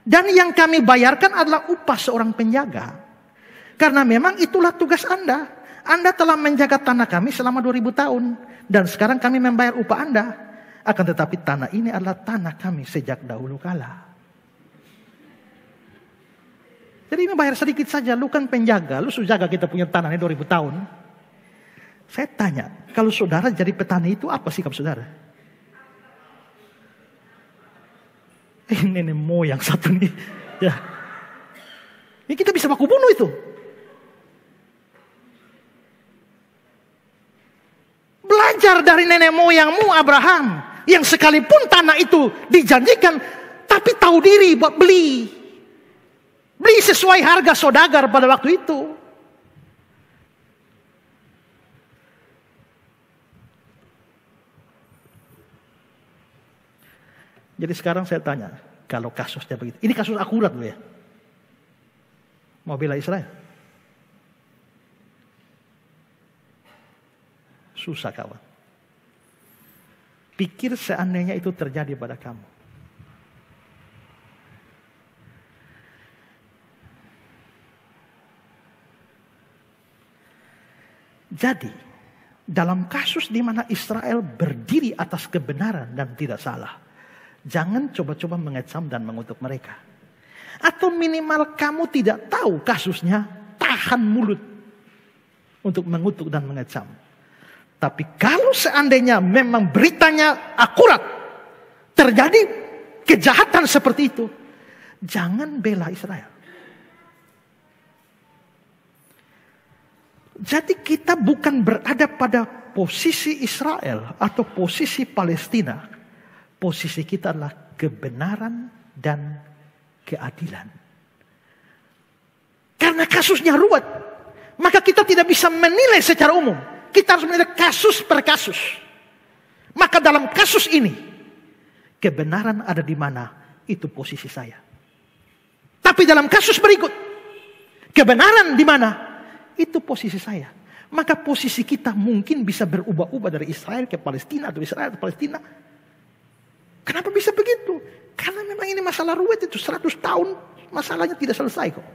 Dan yang kami bayarkan adalah upah seorang penjaga. Karena memang itulah tugas Anda. Anda telah menjaga tanah kami selama 2000 tahun. Dan sekarang kami membayar upah Anda. Akan tetapi tanah ini adalah tanah kami sejak dahulu kala. Jadi ini bayar sedikit saja. Lu kan penjaga, lu sudah jaga kita punya tanah ini 2000 tahun. Saya tanya, kalau saudara jadi petani itu apa sikap saudara? Ini nenek moyang satu nih. Ya. Ini kita bisa baku bunuh itu. Belajar dari nenek moyangmu Abraham. Yang sekalipun tanah itu dijanjikan, tapi tahu diri buat beli. Beli sesuai harga saudagar pada waktu itu. Jadi sekarang saya tanya, kalau kasusnya begitu, ini kasus akurat loh ya. Mau bela Israel? Susah kawan. Pikir seandainya itu terjadi pada kamu. Jadi, dalam kasus di mana Israel berdiri atas kebenaran dan tidak salah, jangan coba-coba mengecam dan mengutuk mereka. Atau minimal kamu tidak tahu kasusnya, tahan mulut untuk mengutuk dan mengecam. Tapi kalau seandainya memang beritanya akurat, terjadi kejahatan seperti itu, jangan bela Israel. Jadi kita bukan berada pada posisi Israel atau posisi Palestina, posisi kita adalah kebenaran dan keadilan. Karena kasusnya ruwet, maka kita tidak bisa menilai secara umum. Kita harus menilai kasus per kasus. Maka dalam kasus ini, kebenaran ada di mana, itu posisi saya. Tapi dalam kasus berikut, kebenaran di mana, itu posisi saya. Maka posisi kita mungkin bisa berubah-ubah dari Israel ke Palestina atau Israel ke Palestina. Kenapa bisa begitu? Karena memang ini masalah ruwet, itu 100 tahun masalahnya tidak selesai kok.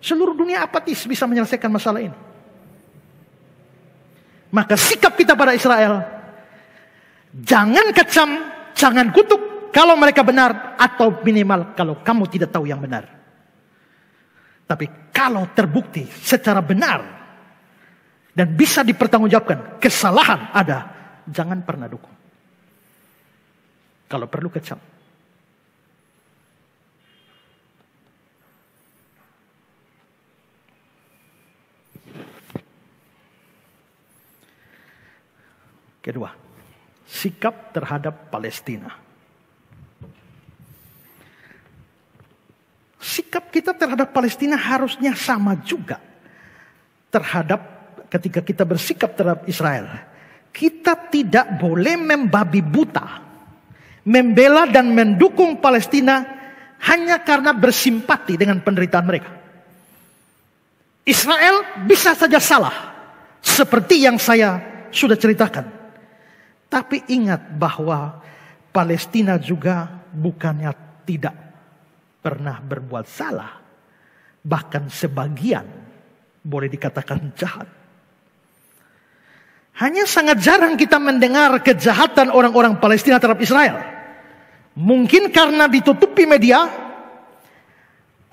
Seluruh dunia apatis bisa menyelesaikan masalah ini. Maka sikap kita pada Israel, jangan kecam, jangan kutuk kalau mereka benar, atau minimal kalau kamu tidak tahu yang benar. Tapi kalau terbukti secara benar dan bisa dipertanggungjawabkan, kesalahan ada, jangan pernah dukung. Kalau perlu kecam. Kedua, sikap terhadap Palestina. Sikap kita terhadap Palestina harusnya sama juga terhadap ketika kita bersikap terhadap Israel. Kita tidak boleh membabi buta, membela dan mendukung Palestina hanya karena bersimpati dengan penderitaan mereka. Israel bisa saja salah, seperti yang saya sudah ceritakan. Tapi ingat bahwa Palestina juga bukannya tidak pernah berbuat salah. Bahkan sebagian boleh dikatakan jahat. Hanya sangat jarang kita mendengar kejahatan orang-orang Palestina terhadap Israel. Mungkin karena ditutupi media,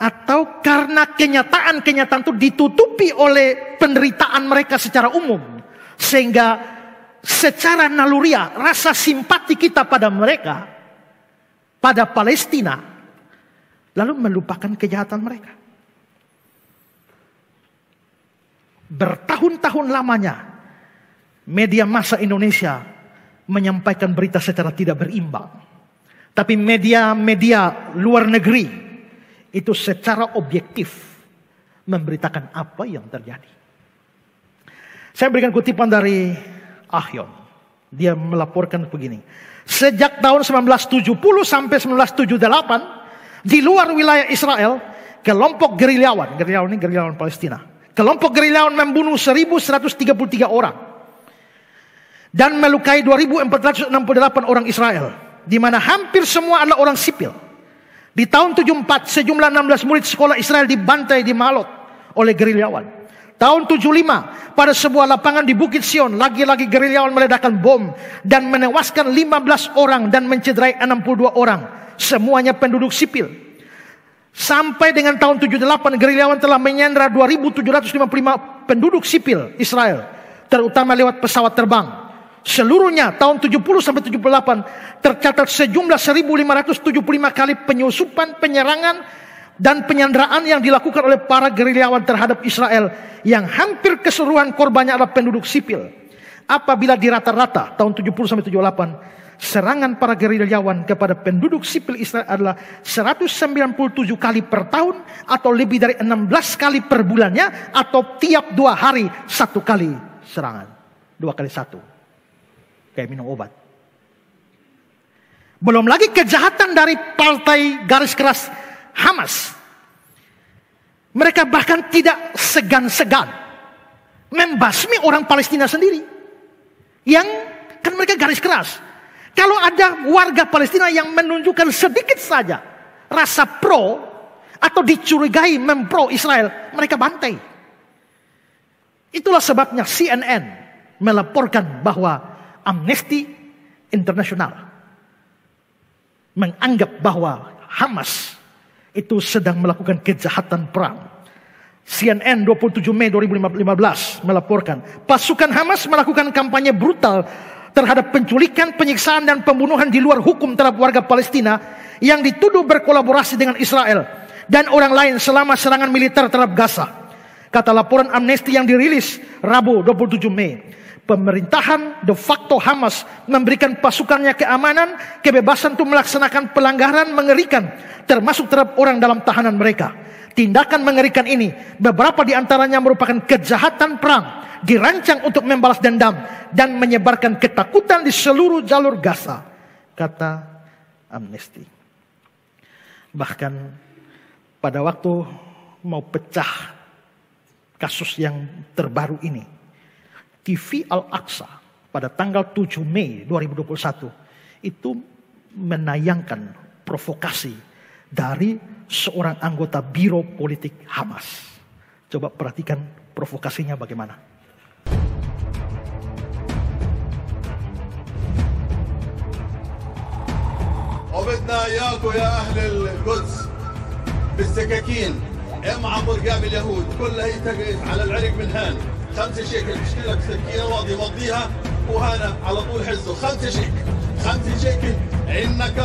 atau karena kenyataan-kenyataan itu ditutupi oleh penderitaan mereka secara umum. Sehingga secara naluriah, rasa simpati kita pada mereka, pada Palestina, lalu melupakan kejahatan mereka. Bertahun-tahun lamanya, media massa Indonesia menyampaikan berita secara tidak berimbang. Tapi media-media luar negeri, itu secara objektif memberitakan apa yang terjadi. Saya berikan kutipan dari Ahyon. Dia melaporkan begini. Sejak tahun 1970 sampai 1978, di luar wilayah Israel, kelompok gerilyawan ini gerilyawan Palestina, kelompok gerilyawan membunuh 1.133 orang dan melukai 2.468 orang Israel, di mana hampir semua adalah orang sipil. Di tahun 74, sejumlah 16 murid sekolah Israel dibantai di Malot oleh gerilyawan. Tahun 75, pada sebuah lapangan di Bukit Sion, lagi-lagi gerilyawan meledakkan bom dan menewaskan 15 orang dan mencederai 62 orang. Semuanya penduduk sipil. Sampai dengan tahun 78, gerilyawan telah menyandra 2.755 penduduk sipil Israel, terutama lewat pesawat terbang. Seluruhnya tahun 70 sampai 78 tercatat sejumlah 1.575 kali penyusupan, penyerangan, dan penyanderaan yang dilakukan oleh para gerilyawan terhadap Israel, yang hampir keseluruhan korbannya adalah penduduk sipil. Apabila di rata-rata tahun 70 sampai 78, serangan para gerilyawan kepada penduduk sipil Israel adalah 197 kali per tahun, atau lebih dari 16 kali per bulannya, atau tiap 2 hari 1 kali serangan. 2 kali 1. Kayak minum obat. Belum lagi kejahatan dari partai garis keras Hamas. Mereka bahkan tidak segan-segan membasmi orang Palestina sendiri, yang kan mereka garis keras. Kalau ada warga Palestina yang menunjukkan sedikit saja rasa pro atau dicurigai mempro Israel, mereka bantai. Itulah sebabnya CNN melaporkan bahwa Amnesty International menganggap bahwa Hamas itu sedang melakukan kejahatan perang. CNN 27 Mei 2015 melaporkan, pasukan Hamas melakukan kampanye brutal terhadap penculikan, penyiksaan, dan pembunuhan di luar hukum terhadap warga Palestina yang dituduh berkolaborasi dengan Israel dan orang lain selama serangan militer terhadap Gaza. Kata laporan Amnesty yang dirilis Rabu 27 Mei. Pemerintahan de facto Hamas memberikan pasukannya keamanan, kebebasan untuk melaksanakan pelanggaran mengerikan, termasuk terhadap orang dalam tahanan mereka. Tindakan mengerikan ini, beberapa di antaranya merupakan kejahatan perang, dirancang untuk membalas dendam dan menyebarkan ketakutan di seluruh jalur Gaza, kata Amnesty. Bahkan pada waktu mau pecah kasus yang terbaru ini, TV Al-Aqsa pada tanggal 7 Mei 2021 itu menayangkan provokasi dari seorang anggota Biro Politik Hamas. Coba perhatikan provokasinya bagaimana. وبدنا اياكم يا اهل القدس بالسكاكين امعى برقام اليهود كلها يتقعد على العرق من هان 5 شيكل بشتري لك سكينه واضي مضيها وهنا على طول حزه 5 شيكل 5 شيكل انك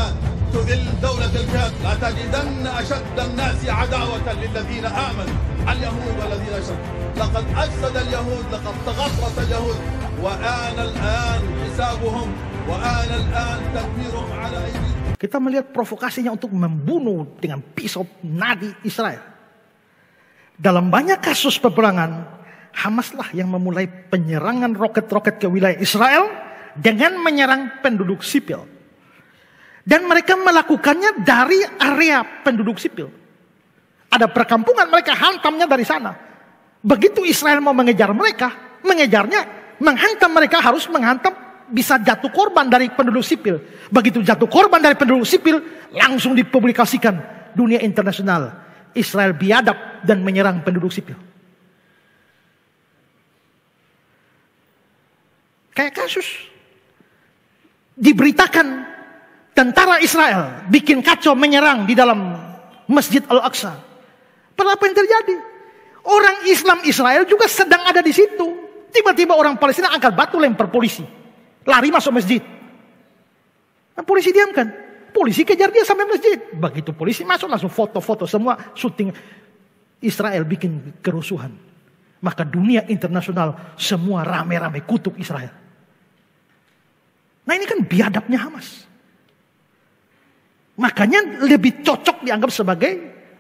تذل دولة الكاد لا تجدن أشد الناس عداوة للذين آمنوا اليهود والذين أشركوا لقد أفسد اليهود لقد تغطرس اليهود وآن الآن حسابهم وآن الآن تدميرهم على أيديهم. Kita melihat provokasinya untuk membunuh dengan pisau nadi Israel. Dalam banyak kasus peperangan, Hamaslah yang memulai penyerangan roket-roket ke wilayah Israel dengan menyerang penduduk sipil. Dan mereka melakukannya dari area penduduk sipil. Ada perkampungan, mereka hantamnya dari sana. Begitu Israel mau mengejar mereka, mengejarnya, menghantam mereka harus menghantam, bisa jatuh korban dari penduduk sipil. Begitu jatuh korban dari penduduk sipil, langsung dipublikasikan dunia internasional. Israel biadab dan menyerang penduduk sipil. Kayak kasus diberitakan tentara Israel bikin kacau menyerang di dalam Masjid Al-Aqsa. Padahal apa yang terjadi? Orang Islam Israel juga sedang ada di situ. Tiba-tiba orang Palestina angkat batu lempar polisi. Lari masuk masjid. Nah, polisi diamkan. Polisi kejar dia sampai masjid. Begitu polisi masuk langsung foto-foto semua syuting. Israel bikin kerusuhan. Maka dunia internasional semua rame-rame kutuk Israel. Nah ini kan biadabnya Hamas. Makanya lebih cocok dianggap sebagai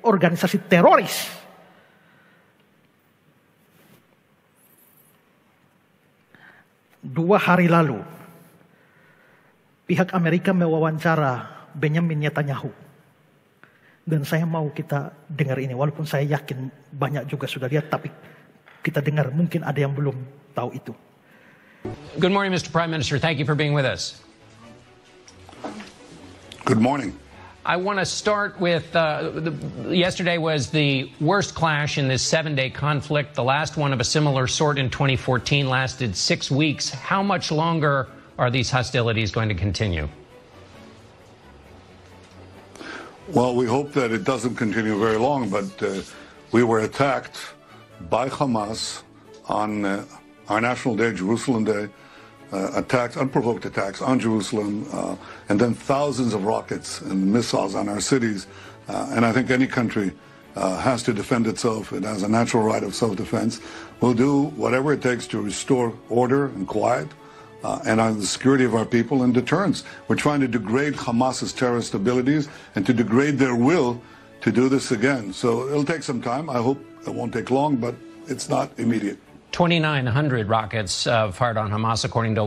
organisasi teroris. Dua hari lalu, pihak Amerika mewawancara Benjamin Netanyahu. Dan saya mau kita dengar ini, walaupun saya yakin banyak juga sudah lihat, tapi kita dengar, mungkin ada yang belum tahu itu. Good morning, Mr. Prime Minister. Thank you for being with us. Good morning. I want to start with, yesterday was the worst clash in this 7-day conflict. The last one of a similar sort in 2014 lasted 6 weeks. How much longer are these hostilities going to continue? Well, we hope that it doesn't continue very long, but we were attacked by Hamas on our National Day, Jerusalem Day, unprovoked attacks on Jerusalem, and then thousands of rockets and missiles on our cities. And I think any country has to defend itself. It has a natural right of self-defense. We'll do whatever it takes to restore order and quiet and on the security of our people and deterrence. We're trying to degrade Hamas's terrorist abilities and to degrade their will to do this again. So it'll take some time. I hope it won't take long, but it's not immediate. 2,900 rockets fired on Hamas, according to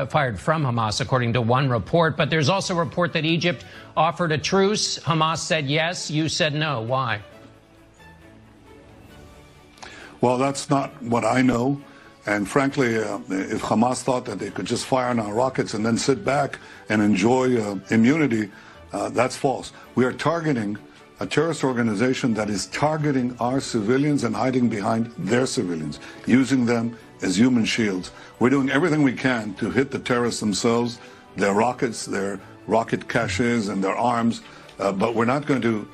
fired from Hamas, according to one report. But there's also a report that Egypt offered a truce. Hamas said yes. You said no. Why? Well, that's not what I know. And frankly, if Hamas thought that they could just fire on our rockets and then sit back and enjoy immunity, that's false. We are targeting a terrorist organization that is targeting our civilians and hiding behind their civilians, using them as human shields. We're doing everything we can to hit the terrorists themselves, their rockets, their rocket caches, and their arms, but we're not going to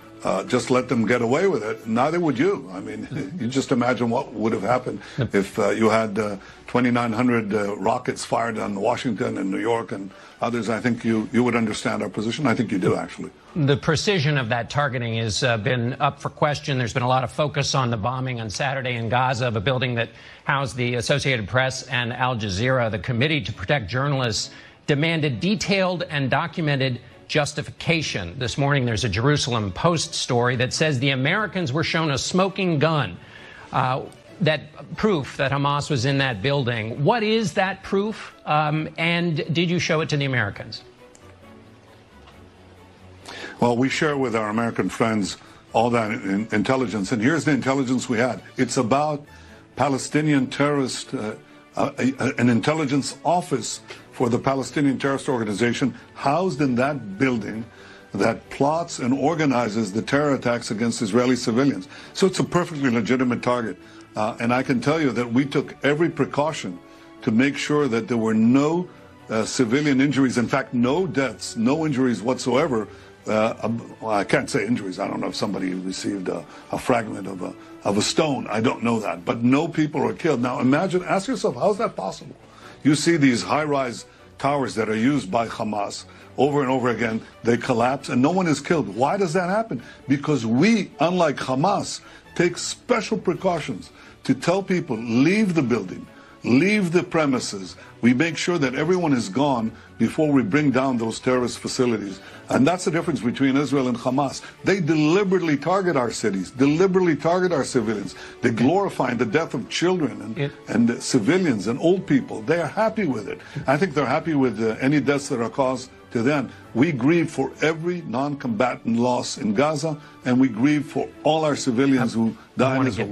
just let them get away with it, neither would you. I mean, you just imagine what would have happened if you had 2,900 rockets fired on Washington and New York and others. I think you would understand our position. I think you do, actually. The precision of that targeting has been up for question. There's been a lot of focus on the bombing on Saturday in Gaza of a building that housed the Associated Press and Al Jazeera. The Committee to Protect Journalists demanded detailed and documented justification. This morning, there's a Jerusalem Post story that says the Americans were shown a smoking gun, that proof that Hamas was in that building. What is that proof? And did you show it to the Americans? Well, we share with our American friends all that intelligence. And here's the intelligence we had. It's about Palestinian terrorist, an intelligence office for the Palestinian terrorist organization housed in that building that plots and organizes the terror attacks against Israeli civilians. So it's a perfectly legitimate target. And I can tell you that we took every precaution to make sure that there were no civilian injuries. In fact, no deaths, no injuries whatsoever. Well, I can't say injuries. I don't know if somebody received a fragment of a stone. I don't know that. But no people were killed. Now imagine, ask yourself, how is that possible? You see these high-rise towers that are used by Hamas over and over again. They collapse and no one is killed. Why does that happen? Because we, unlike Hamas, take special precautions to tell people, leave the building, leave the premises. We make sure that everyone is gone before we bring down those terrorist facilities. And that's the difference between Israel and Hamas. They deliberately target our cities, deliberately target our civilians. They glorify the death of children and civilians and old people. They are happy with it. I think they're happy with any deaths that are caused to them. We grieve for every non-combatant loss in Gaza, and we grieve for all our civilians who die in Israel.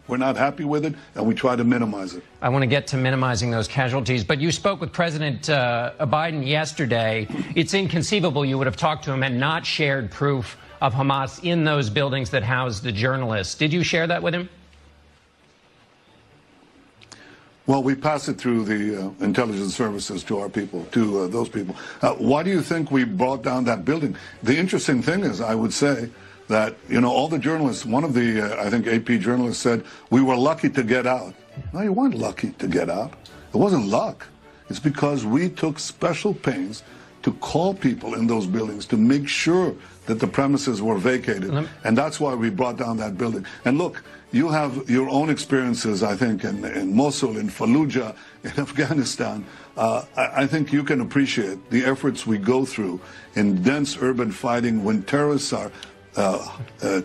We're not happy with it, and we try to minimize it. I want to get to minimizing those casualties, but you spoke with President Biden yesterday. It's inconceivable you would have talked to him and not shared proof of Hamas in those buildings that housed the journalists. Did you share that with him? Well, we pass it through the intelligence services to our people, to those people. Why do you think we brought down that building? The interesting thing is, I would say that, you know, all the journalists, one of the, I think, AP journalists said, we were lucky to get out. No, you weren't lucky to get out. It wasn't luck. It's because we took special pains to call people in those buildings to make sure that the premises were vacated. And that's why we brought down that building. And look, you have your own experiences, I think, in Mosul, in Fallujah, in Afghanistan. I think you can appreciate the efforts we go through in dense urban fighting when terrorists are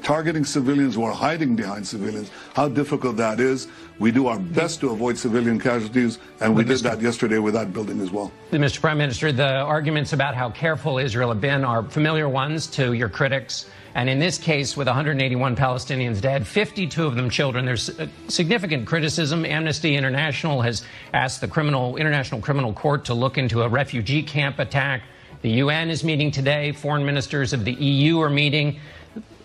targeting civilians or hiding behind civilians, how difficult that is. We do our best to avoid civilian casualties, and we did that yesterday with that building as well. Mr. Prime Minister, the arguments about how careful Israel have been are familiar ones to your critics. And in this case, with 181 Palestinians dead, 52 of them children, there's significant criticism. Amnesty International has asked the International Criminal Court to look into a refugee camp attack. The UN is meeting today. Foreign ministers of the EU are meeting.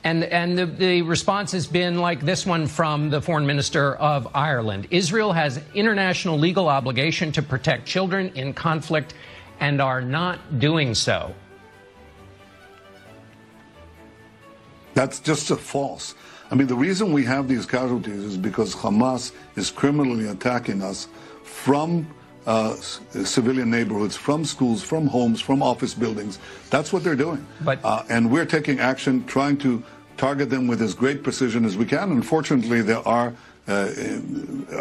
And the response has been like this one from the foreign minister of Ireland. Israel has international legal obligation to protect children in conflict and are not doing so. That's just false. I mean, the reason we have these casualties is because Hamas is criminally attacking us from civilian neighborhoods, from schools, from homes, from office buildings. That's what they're doing. And we're taking action, trying to target them with as great precision as we can. Unfortunately, there are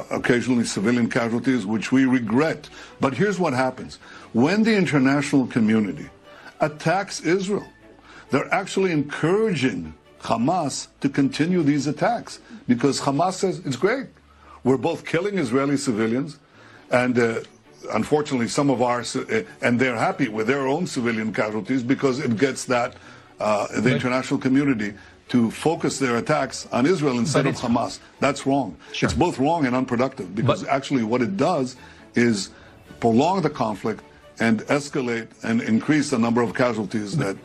occasionally civilian casualties, which we regret. But here's what happens. When the international community attacks Israel, they're actually encouraging Hamas to continue these attacks because Hamas says, it's great. We're both killing Israeli civilians and unfortunately some of our, and they're happy with their own civilian casualties because it gets that, the international community to focus their attacks on Israel instead of Hamas. That's wrong. Sure. It's both wrong and unproductive because actually what it does is prolong the conflict and escalate and increase the number of casualties that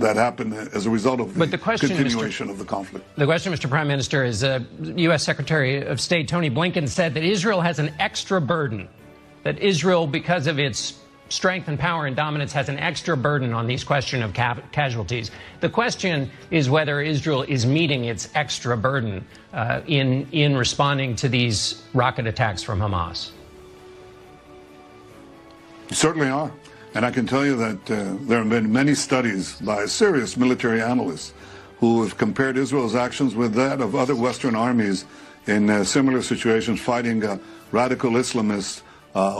happen as a result of the continuation of the conflict. The question, Mr. Prime Minister, is U.S. Secretary of State Tony Blinken said that Israel has an extra burden, that Israel, because of its strength and power and dominance has an extra burden on these question of casualties. The question is whether Israel is meeting its extra burden in responding to these rocket attacks from Hamas. You certainly are. And I can tell you that there have been many studies by serious military analysts who have compared Israel's actions with that of other Western armies in similar situations fighting radical Islamists,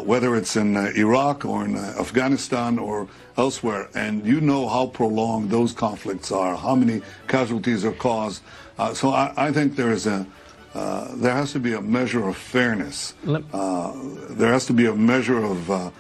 whether it's in Iraq or in Afghanistan or elsewhere. And you know how prolonged those conflicts are, how many casualties are caused. So I think there has to be a measure of fairness. There has to be a measure of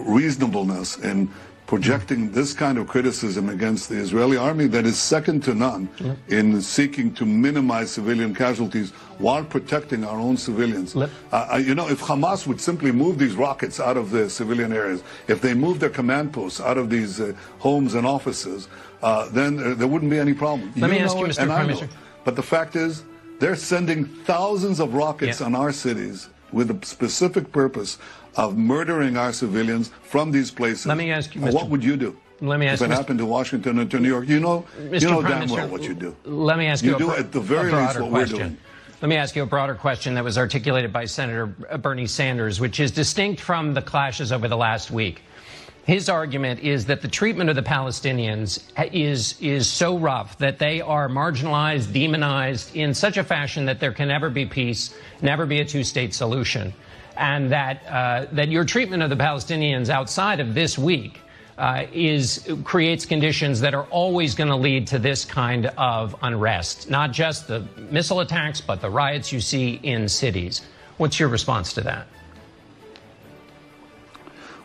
reasonableness in projecting this kind of criticism against the Israeli army that is second to none in seeking to minimize civilian casualties while protecting our own civilians. You know, if Hamas would simply move these rockets out of the civilian areas, if they move their command posts out of these homes and offices, then there wouldn't be any problem. Let me ask you, Mr. Prime Minister. But the fact is, they're sending thousands of rockets on our cities with a specific purpose of murdering our civilians from these places. Let me ask you, Mr. What would you do? Let me ask if it happened to Washington or to New York? You know damn well what you do. Let me ask you do at the very least what we're doing. Let me ask you a broader question that was articulated by Senator Bernie Sanders, which is distinct from the clashes over the last week. His argument is that the treatment of the Palestinians is so rough that they are marginalized, demonized in such a fashion that there can never be peace, never be a two-state solution. And that your treatment of the Palestinians outside of this week creates conditions that are always going to lead to this kind of unrest, not just the missile attacks, but the riots you see in cities. What's your response to that?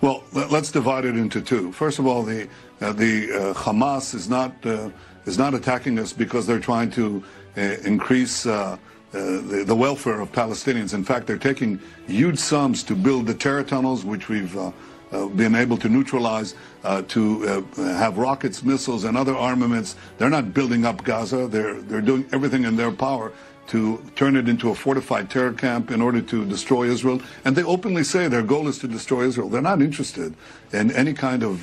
Well, let's divide it into two. First of all, the Hamas is not attacking us because they're trying to increase the welfare of Palestinians. In fact, they're taking huge sums to build the terror tunnels, which we've been able to neutralize, to have rockets, missiles, and other armaments. They're not building up Gaza. They're doing everything in their power to turn it into a fortified terror camp in order to destroy Israel. And they openly say their goal is to destroy Israel. They're not interested in any kind of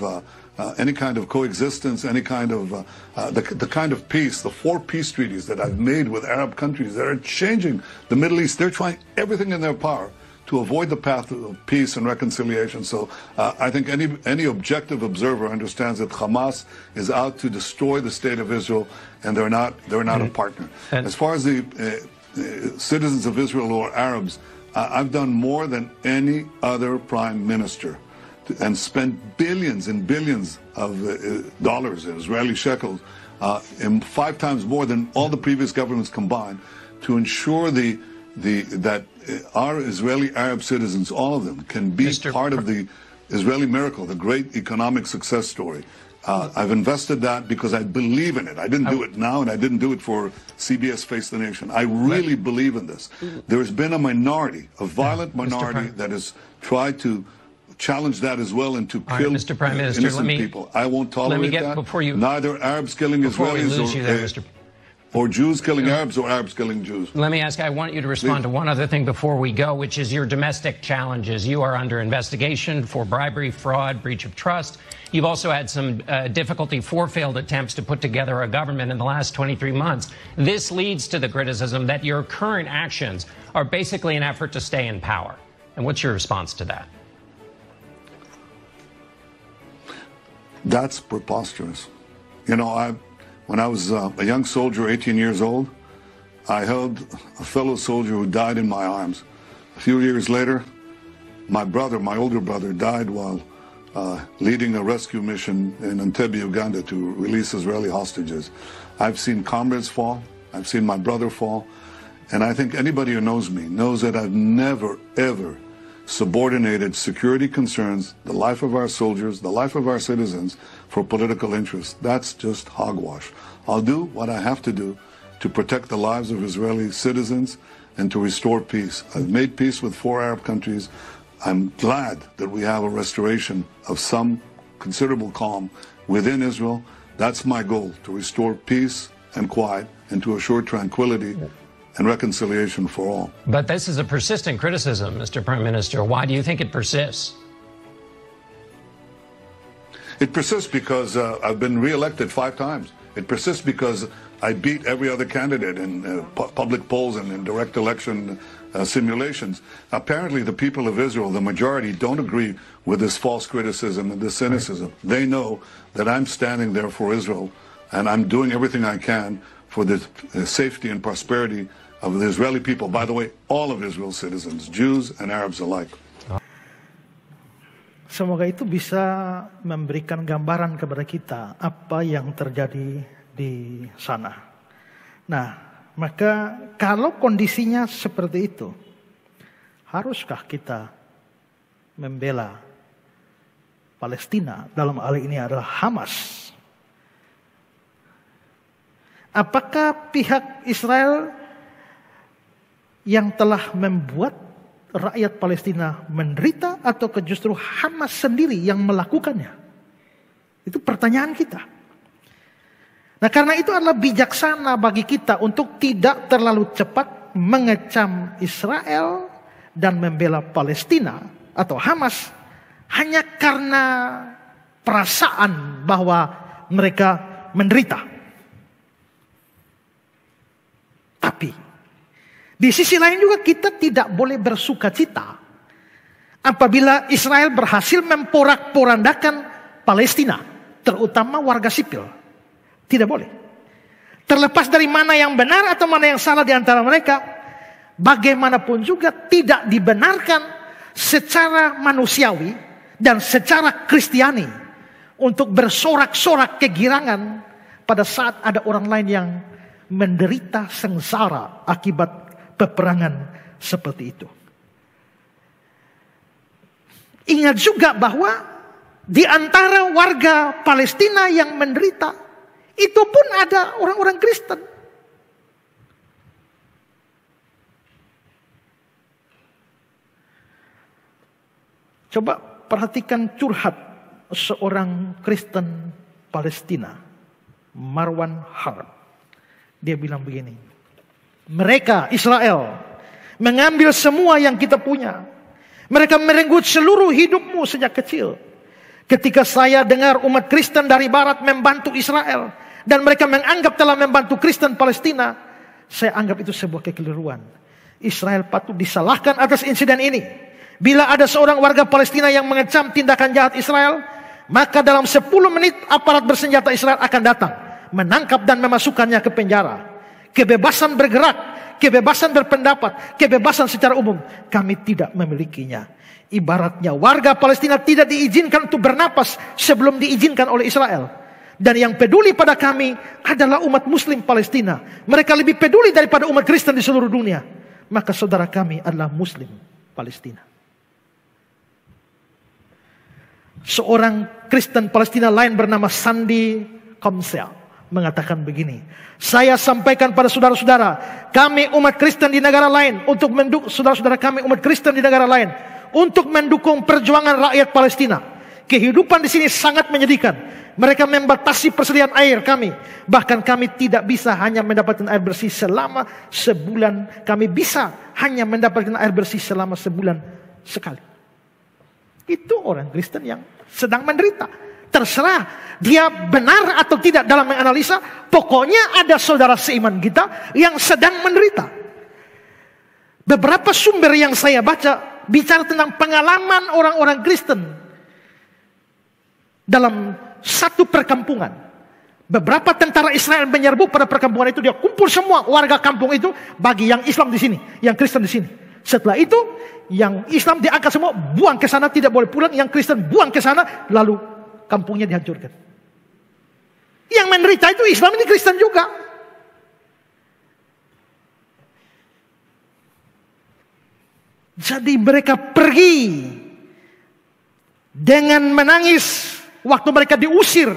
coexistence, any kind of the kind of peace, the 4 peace treaties that I've made with Arab countries that are changing the Middle East. They're trying everything in their power to avoid the path of peace and reconciliation. So I think any objective observer understands that Hamas is out to destroy the state of Israel, and they're not a partner. As far as the citizens of Israel or Arabs, I've done more than any other prime minister and spent billions and billions of dollars, Israeli shekels, and 5 times more than all the previous governments combined, to ensure that our Israeli Arab citizens, all of them, can be part of the Israeli miracle, the great economic success story. I've invested that because I believe in it. I didn't do it now, and I didn't do it for CBS Face the Nation. I really believe in this. There has been a minority, a violent minority, that has tried to challenge that as well and to kill Mr. Prime Minister, innocent people. I won't tolerate that. Neither Arabs killing Israelis or Jews killing Arabs or Arabs killing Jews. Let me ask, I want you to respond to one other thing before we go, which is your domestic challenges. You are under investigation for bribery, fraud, breach of trust. You've also had some difficulty for failed attempts to put together a government in the last 23 months. This leads to the criticism that your current actions are basically an effort to stay in power. And what's your response to that? That's preposterous. You know, when I was a young soldier, 18 years old, I held a fellow soldier who died in my arms. A few years later, my older brother, died while leading a rescue mission in Entebbe, Uganda, to release Israeli hostages. I've seen comrades fall. I've seen my brother fall. And I think anybody who knows me knows that I've never, ever subordinated security concerns, the life of our soldiers, the life of our citizens, for political interests. That's just hogwash. I'll do what I have to do to protect the lives of Israeli citizens and to restore peace. I've made peace with 4 Arab countries. I'm glad that we have a restoration of some considerable calm within Israel. That's my goal, to restore peace and quiet and to assure tranquility and reconciliation for all. But this is a persistent criticism, Mr. Prime Minister. Why do you think it persists? It persists because I've been re-elected 5 times. It persists because I beat every other candidate in public polls and in direct election simulations. Apparently, the people of Israel, the majority, don't agree with this false criticism and this cynicism. They know that I'm standing there for Israel, and I'm doing everything I can for the safety and prosperity of the Israeli people. By the way, all of Israel's citizens, Jews and Arabs alike. Semoga itu bisa memberikan gambaran kepada kita apa yang terjadi di sana. Nah, maka kalau kondisinya seperti itu, haruskah kita membela Palestina, dalam hal ini adalah Hamas? Apakah pihak Israel yang telah membuat rakyat Palestina menderita, atau justru Hamas sendiri yang melakukannya? Itu pertanyaan kita. Nah, karena itu adalah bijaksana bagi kita untuk tidak terlalu cepat mengecam Israel dan membela Palestina atau Hamas hanya karena perasaan bahwa mereka menderita. Tapi di sisi lain juga kita tidak boleh bersukacita apabila Israel berhasil memporak-porandakan Palestina, terutama warga sipil. Tidak boleh. Terlepas dari mana yang benar atau mana yang salah di antara mereka, bagaimanapun juga tidak dibenarkan secara manusiawi dan secara Kristiani untuk bersorak-sorak kegirangan pada saat ada orang lain yang menderita sengsara akibat peperangan seperti itu. Ingat juga bahwa di antara warga Palestina yang menderita, itu pun ada orang-orang Kristen. Coba perhatikan curhat seorang Kristen Palestina, Marwan Harb. Dia bilang begini, mereka Israel mengambil semua yang kita punya. Mereka merenggut seluruh hidupmu sejak kecil. Ketika saya dengar umat Kristen dari barat membantu Israel dan mereka menganggap telah membantu Kristen Palestina, saya anggap itu sebuah kekeliruan. Israel patut disalahkan atas insiden ini. Bila ada seorang warga Palestina yang mengecam tindakan jahat Israel, maka dalam 10 menit aparat bersenjata Israel akan datang, menangkap dan memasukkannya ke penjara. Kebebasan bergerak, kebebasan berpendapat, kebebasan secara umum, kami tidak memilikinya. Ibaratnya warga Palestina tidak diizinkan untuk bernapas sebelum diizinkan oleh Israel. Dan yang peduli pada kami adalah umat Muslim Palestina. Mereka lebih peduli daripada umat Kristen di seluruh dunia. Maka saudara kami adalah Muslim Palestina. Seorang Kristen Palestina lain bernama Sandy Komsel mengatakan begini, saya sampaikan pada saudara-saudara kami umat Kristen di negara lain untuk mendukung saudara-saudara kami umat Kristen di negara lain untuk mendukung perjuangan rakyat Palestina. Kehidupan di sini sangat menyedihkan. Mereka membatasi persediaan air kami. Bahkan kami tidak bisa hanya mendapatkan air bersih selama sebulan. Kami bisa hanya mendapatkan air bersih selama sebulan sekali. Itu orang Kristen yang sedang menderita. Terserah dia benar atau tidak dalam menganalisa, pokoknya ada saudara seiman kita yang sedang menderita. Beberapa sumber yang saya baca bicara tentang pengalaman orang-orang Kristen dalam satu perkampungan. Beberapa tentara Israel menyerbu pada perkampungan itu, dia kumpul semua warga kampung itu bagi yang Islam di sini, yang Kristen di sini. Setelah itu, yang Islam diangkat semua, buang ke sana, tidak boleh pulang. Yang Kristen buang ke sana, lalu kampungnya dihancurkan. Yang menderita itu Islam, ini Kristen juga. Jadi mereka pergi dengan menangis waktu mereka diusir.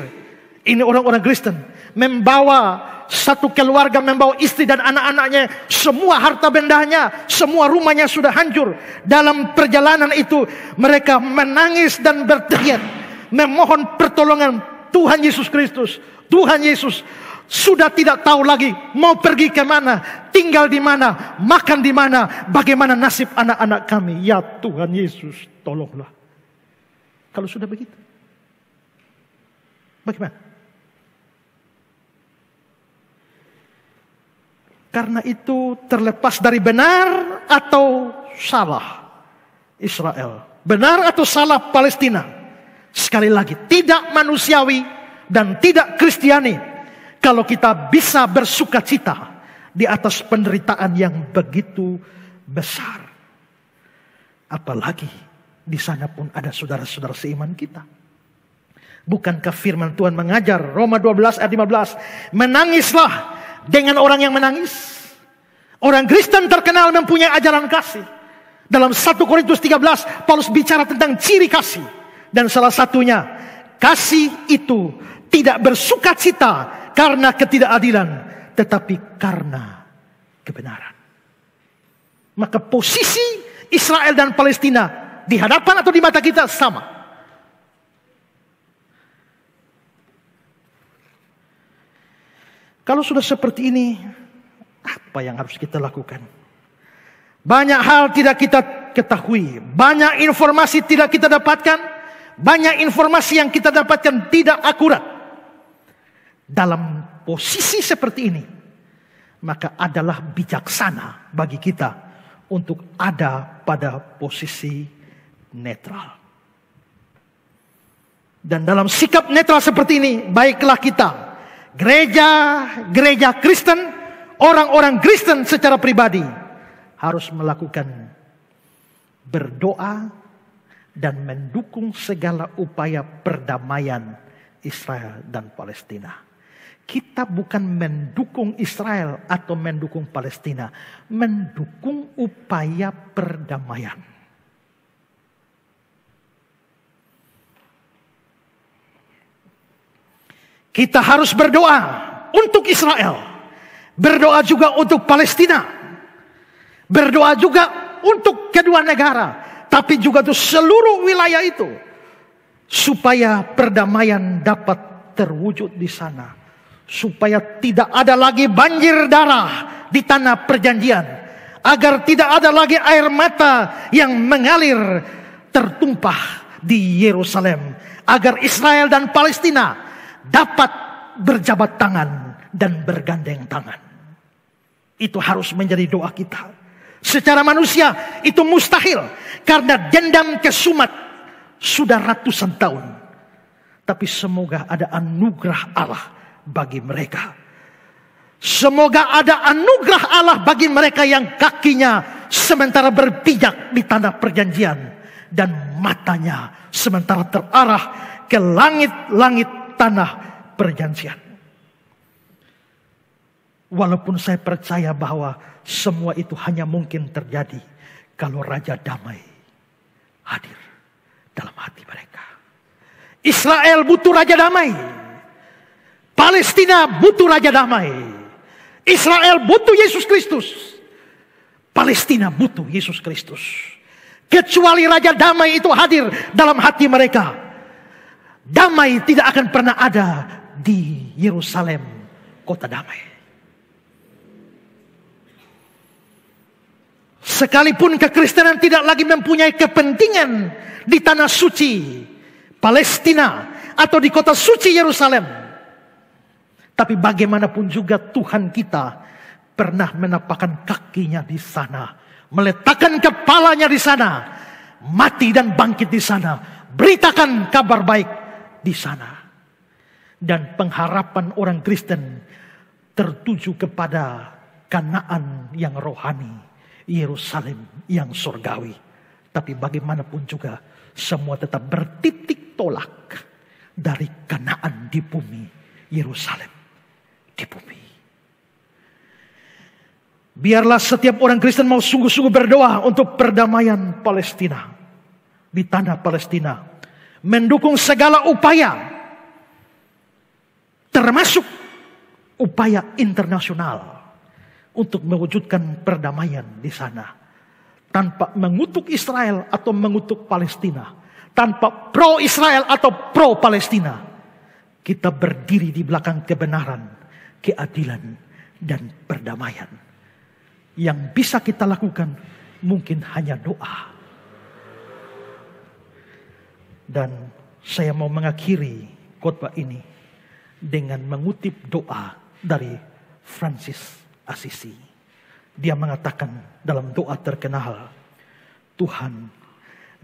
Ini orang-orang Kristen membawa satu keluarga, membawa istri dan anak-anaknya, semua harta bendanya, semua rumahnya sudah hancur. Dalam perjalanan itu mereka menangis dan berteriak, memohon pertolongan Tuhan Yesus Kristus. Tuhan Yesus sudah tidak tahu lagi mau pergi ke mana, tinggal di mana, makan di mana, bagaimana nasib anak-anak kami. Ya Tuhan Yesus, tolonglah. Kalau sudah begitu, Bagaimana? Karena itu terlepas dari benar atau salah Israel, benar atau salah Palestina, sekali lagi tidak manusiawi dan tidak Kristiani kalau kita bisa bersukacita di atas penderitaan yang begitu besar. Apalagi di sana pun ada saudara-saudara seiman kita. Bukankah firman Tuhan mengajar, Roma 12 ayat 15, menangislah dengan orang yang menangis. Orang Kristen terkenal mempunyai ajaran kasih. Dalam 1 Korintus 13, Paulus bicara tentang ciri kasih. Dan salah satunya, kasih itu tidak bersukacita karena ketidakadilan, tetapi karena kebenaran. Maka posisi Israel dan Palestina di hadapan atau di mata kita sama. Kalau sudah seperti ini, apa yang harus kita lakukan? Banyak hal tidak kita ketahui, banyak informasi tidak kita dapatkan, banyak informasi yang kita dapatkan tidak akurat. Dalam posisi seperti ini, maka adalah bijaksana bagi kita untuk ada pada posisi netral. Dan dalam sikap netral seperti ini, baiklah kita, gereja Kristen, orang-orang Kristen secara pribadi harus melakukan berdoa dan mendukung segala upaya perdamaian Israel dan Palestina. Kita bukan mendukung Israel atau mendukung Palestina, mendukung upaya perdamaian. Kita harus berdoa untuk Israel, berdoa juga untuk Palestina, berdoa juga untuk kedua negara, tapi juga untuk seluruh wilayah itu, supaya perdamaian dapat terwujud di sana, supaya tidak ada lagi banjir darah di tanah perjanjian, agar tidak ada lagi air mata yang mengalir tertumpah di Yerusalem, agar Israel dan Palestina dapat berjabat tangan dan bergandeng tangan. Itu harus menjadi doa kita. Secara manusia itu mustahil, karena dendam kesumat sudah ratusan tahun. Tapi semoga ada anugerah Allah bagi mereka. Semoga ada anugerah Allah bagi mereka yang kakinya sementara berpijak di tanah perjanjian, dan matanya sementara terarah ke langit-langit tanah perjanjian. Walaupun saya percaya bahwa semua itu hanya mungkin terjadi kalau Raja Damai hadir dalam hati mereka. Israel butuh Raja Damai, Palestina butuh Raja Damai. Israel butuh Yesus Kristus, Palestina butuh Yesus Kristus. Kecuali Raja Damai itu hadir dalam hati mereka, damai tidak akan pernah ada di Yerusalem, kota damai. Sekalipun kekristenan tidak lagi mempunyai kepentingan di tanah suci Palestina atau di kota suci Yerusalem, tapi bagaimanapun juga Tuhan kita pernah menapakkan kakinya di sana, meletakkan kepalanya di sana, mati dan bangkit di sana, beritakan kabar baik di sana. Dan pengharapan orang Kristen tertuju kepada Kanaan yang rohani, Yerusalem yang surgawi. Tapi bagaimanapun juga semua tetap bertitik tolak dari Kanaan di bumi, Yerusalem di bumi. Biarlah setiap orang Kristen mau sungguh-sungguh berdoa untuk perdamaian Palestina, di tanah Palestina, mendukung segala upaya, termasuk upaya internasional untuk mewujudkan perdamaian di sana, tanpa mengutuk Israel atau mengutuk Palestina, tanpa pro Israel atau pro Palestina. Kita berdiri di belakang kebenaran, keadilan, dan perdamaian. Yang bisa kita lakukan mungkin hanya doa. Dan saya mau mengakhiri khotbah ini dengan mengutip doa dari Francis Assisi. Dia mengatakan dalam doa terkenal, Tuhan,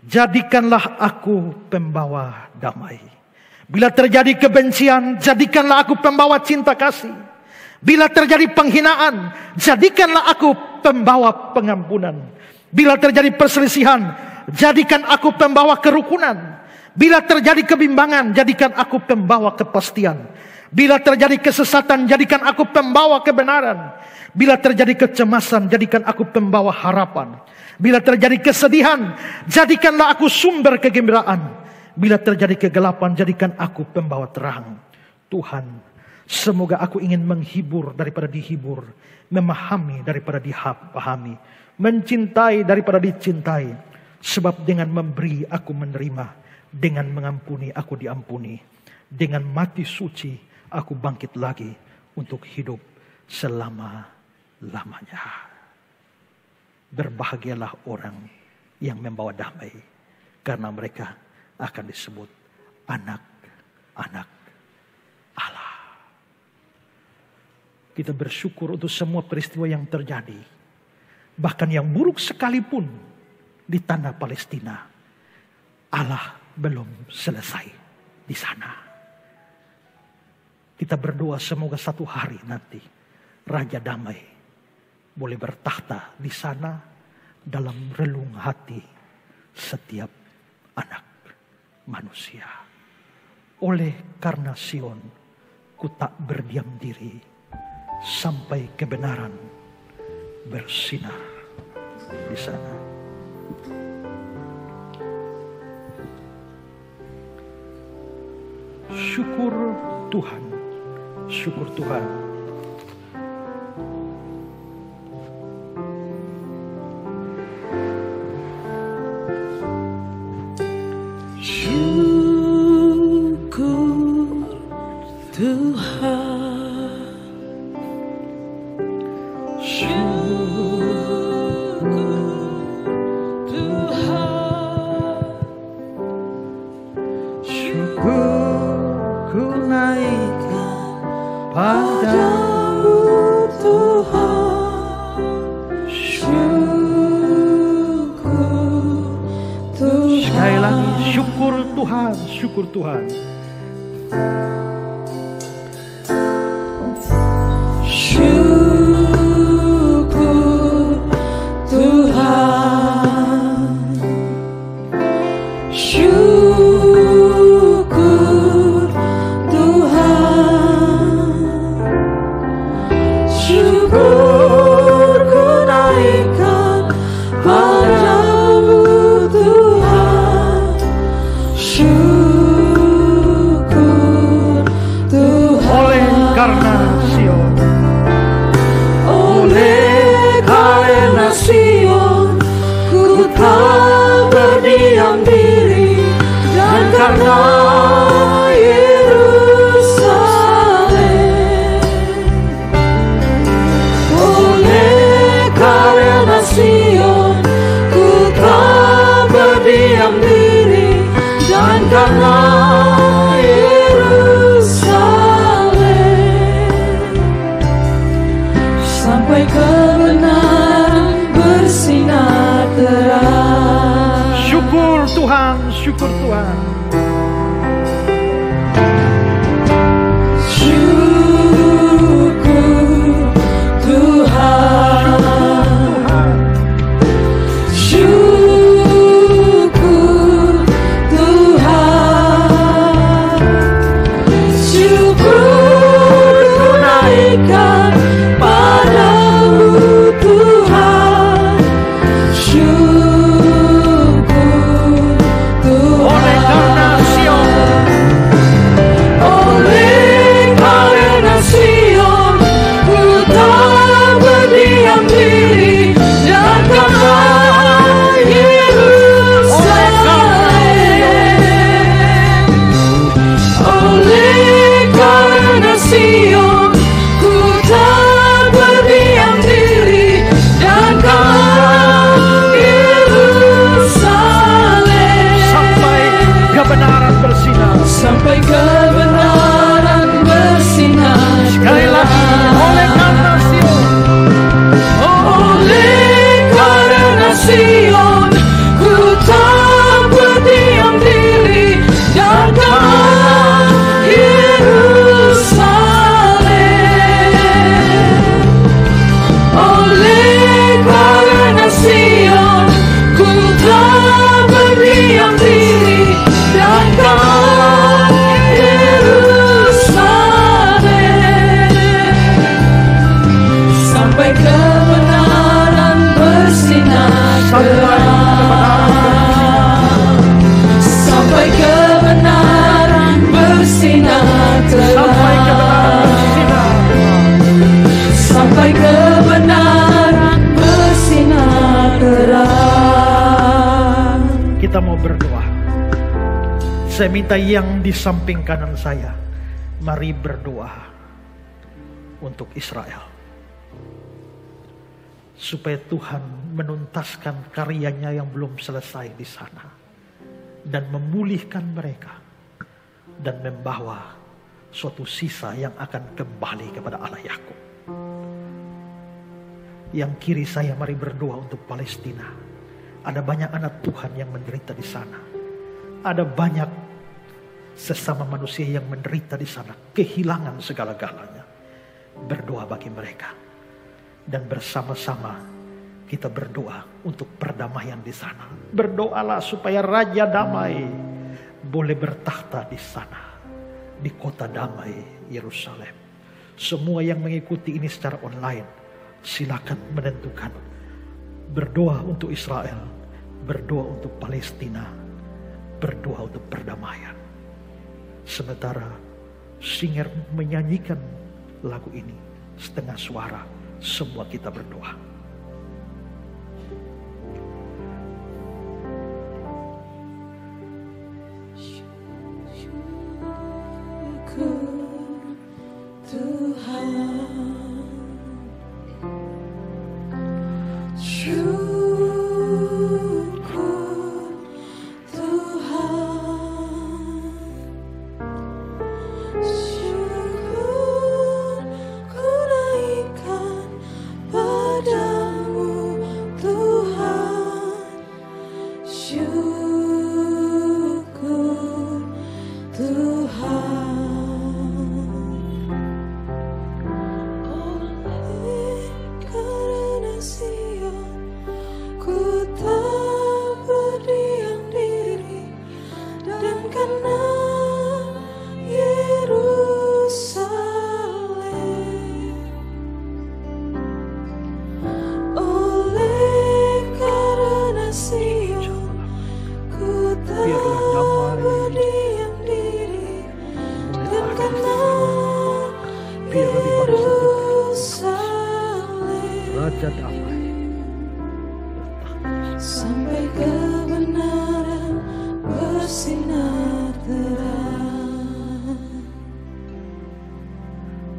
jadikanlah aku pembawa damai. Bila terjadi kebencian, jadikanlah aku pembawa cinta kasih. Bila terjadi penghinaan, jadikanlah aku pembawa pengampunan. Bila terjadi perselisihan, jadikan aku pembawa kerukunan. Bila terjadi kebimbangan, jadikan aku pembawa kepastian. Bila terjadi kesesatan, jadikan aku pembawa kebenaran. Bila terjadi kecemasan, jadikan aku pembawa harapan. Bila terjadi kesedihan, jadikanlah aku sumber kegembiraan. Bila terjadi kegelapan, jadikan aku pembawa terang. Tuhan, semoga aku ingin menghibur daripada dihibur, memahami daripada dipahami, mencintai daripada dicintai. Sebab dengan memberi aku menerima, dengan mengampuni aku diampuni, dengan mati suci aku bangkit lagi untuk hidup selama-lamanya. Berbahagialah orang yang membawa damai, karena mereka akan disebut anak-anak Allah. Kita bersyukur untuk semua peristiwa yang terjadi, bahkan yang buruk sekalipun di tanah Palestina. Allah belum selesai di sana. Kita berdoa semoga satu hari nanti Raja Damai boleh bertakhta di sana dalam relung hati setiap anak manusia. Oleh karena Sion, ku tak berdiam diri sampai kebenaran bersinar di sana. Syukur Tuhan, syukur Tuhan. Syukur Tuhan, syukur Tuhan, syukur ku naikkan padamu Tuhan. Syukur Tuhan. Sekali lagi, syukur Tuhan, syukur Tuhan. Syukur Tuhan. Syukur Tuhan. Syukur ku naikkan padamu Tuhan. Syukur Tuhan. Oleh karena Sion, oleh karena Sion, ku tak berdiam diri, dan karena Yerusalem, oleh karena Sion, ku tak berdiam diri, dan karena sampai kebenaran bersinar terang. syukur Tuhan, syukur Tuhan. Syukur Tuhan. Syukur Tuhan. Syukur ku naikkan padamu Tuhan. Syukur Tuhan. Oleh karena Saya minta yang di samping kanan saya, mari berdoa untuk Israel. Supaya Tuhan menuntaskan karyanya yang belum selesai di sana. Dan memulihkan mereka. Dan membawa suatu sisa yang akan kembali kepada Allah Yakub. Yang kiri saya mari berdoa untuk Palestina. Ada banyak anak Tuhan yang menderita di sana. Ada banyak sesama manusia yang menderita di sana. Kehilangan segala-galanya. Berdoa bagi mereka. Dan bersama-sama kita berdoa untuk perdamaian di sana. Berdoalah supaya Raja Damai boleh bertakhta di sana. Di kota damai Yerusalem. Semua yang mengikuti ini secara online, silakan menentukan. Berdoa untuk Israel. Berdoa untuk Palestina. Berdoa untuk perdamaian. Sementara singer menyanyikan lagu ini setengah suara, semua kita berdoa.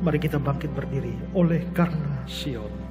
Mari kita bangkit berdiri oleh karena Sion.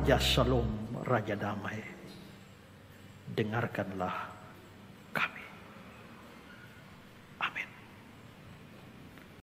Raja Shalom, Raja Damai, dengarkanlah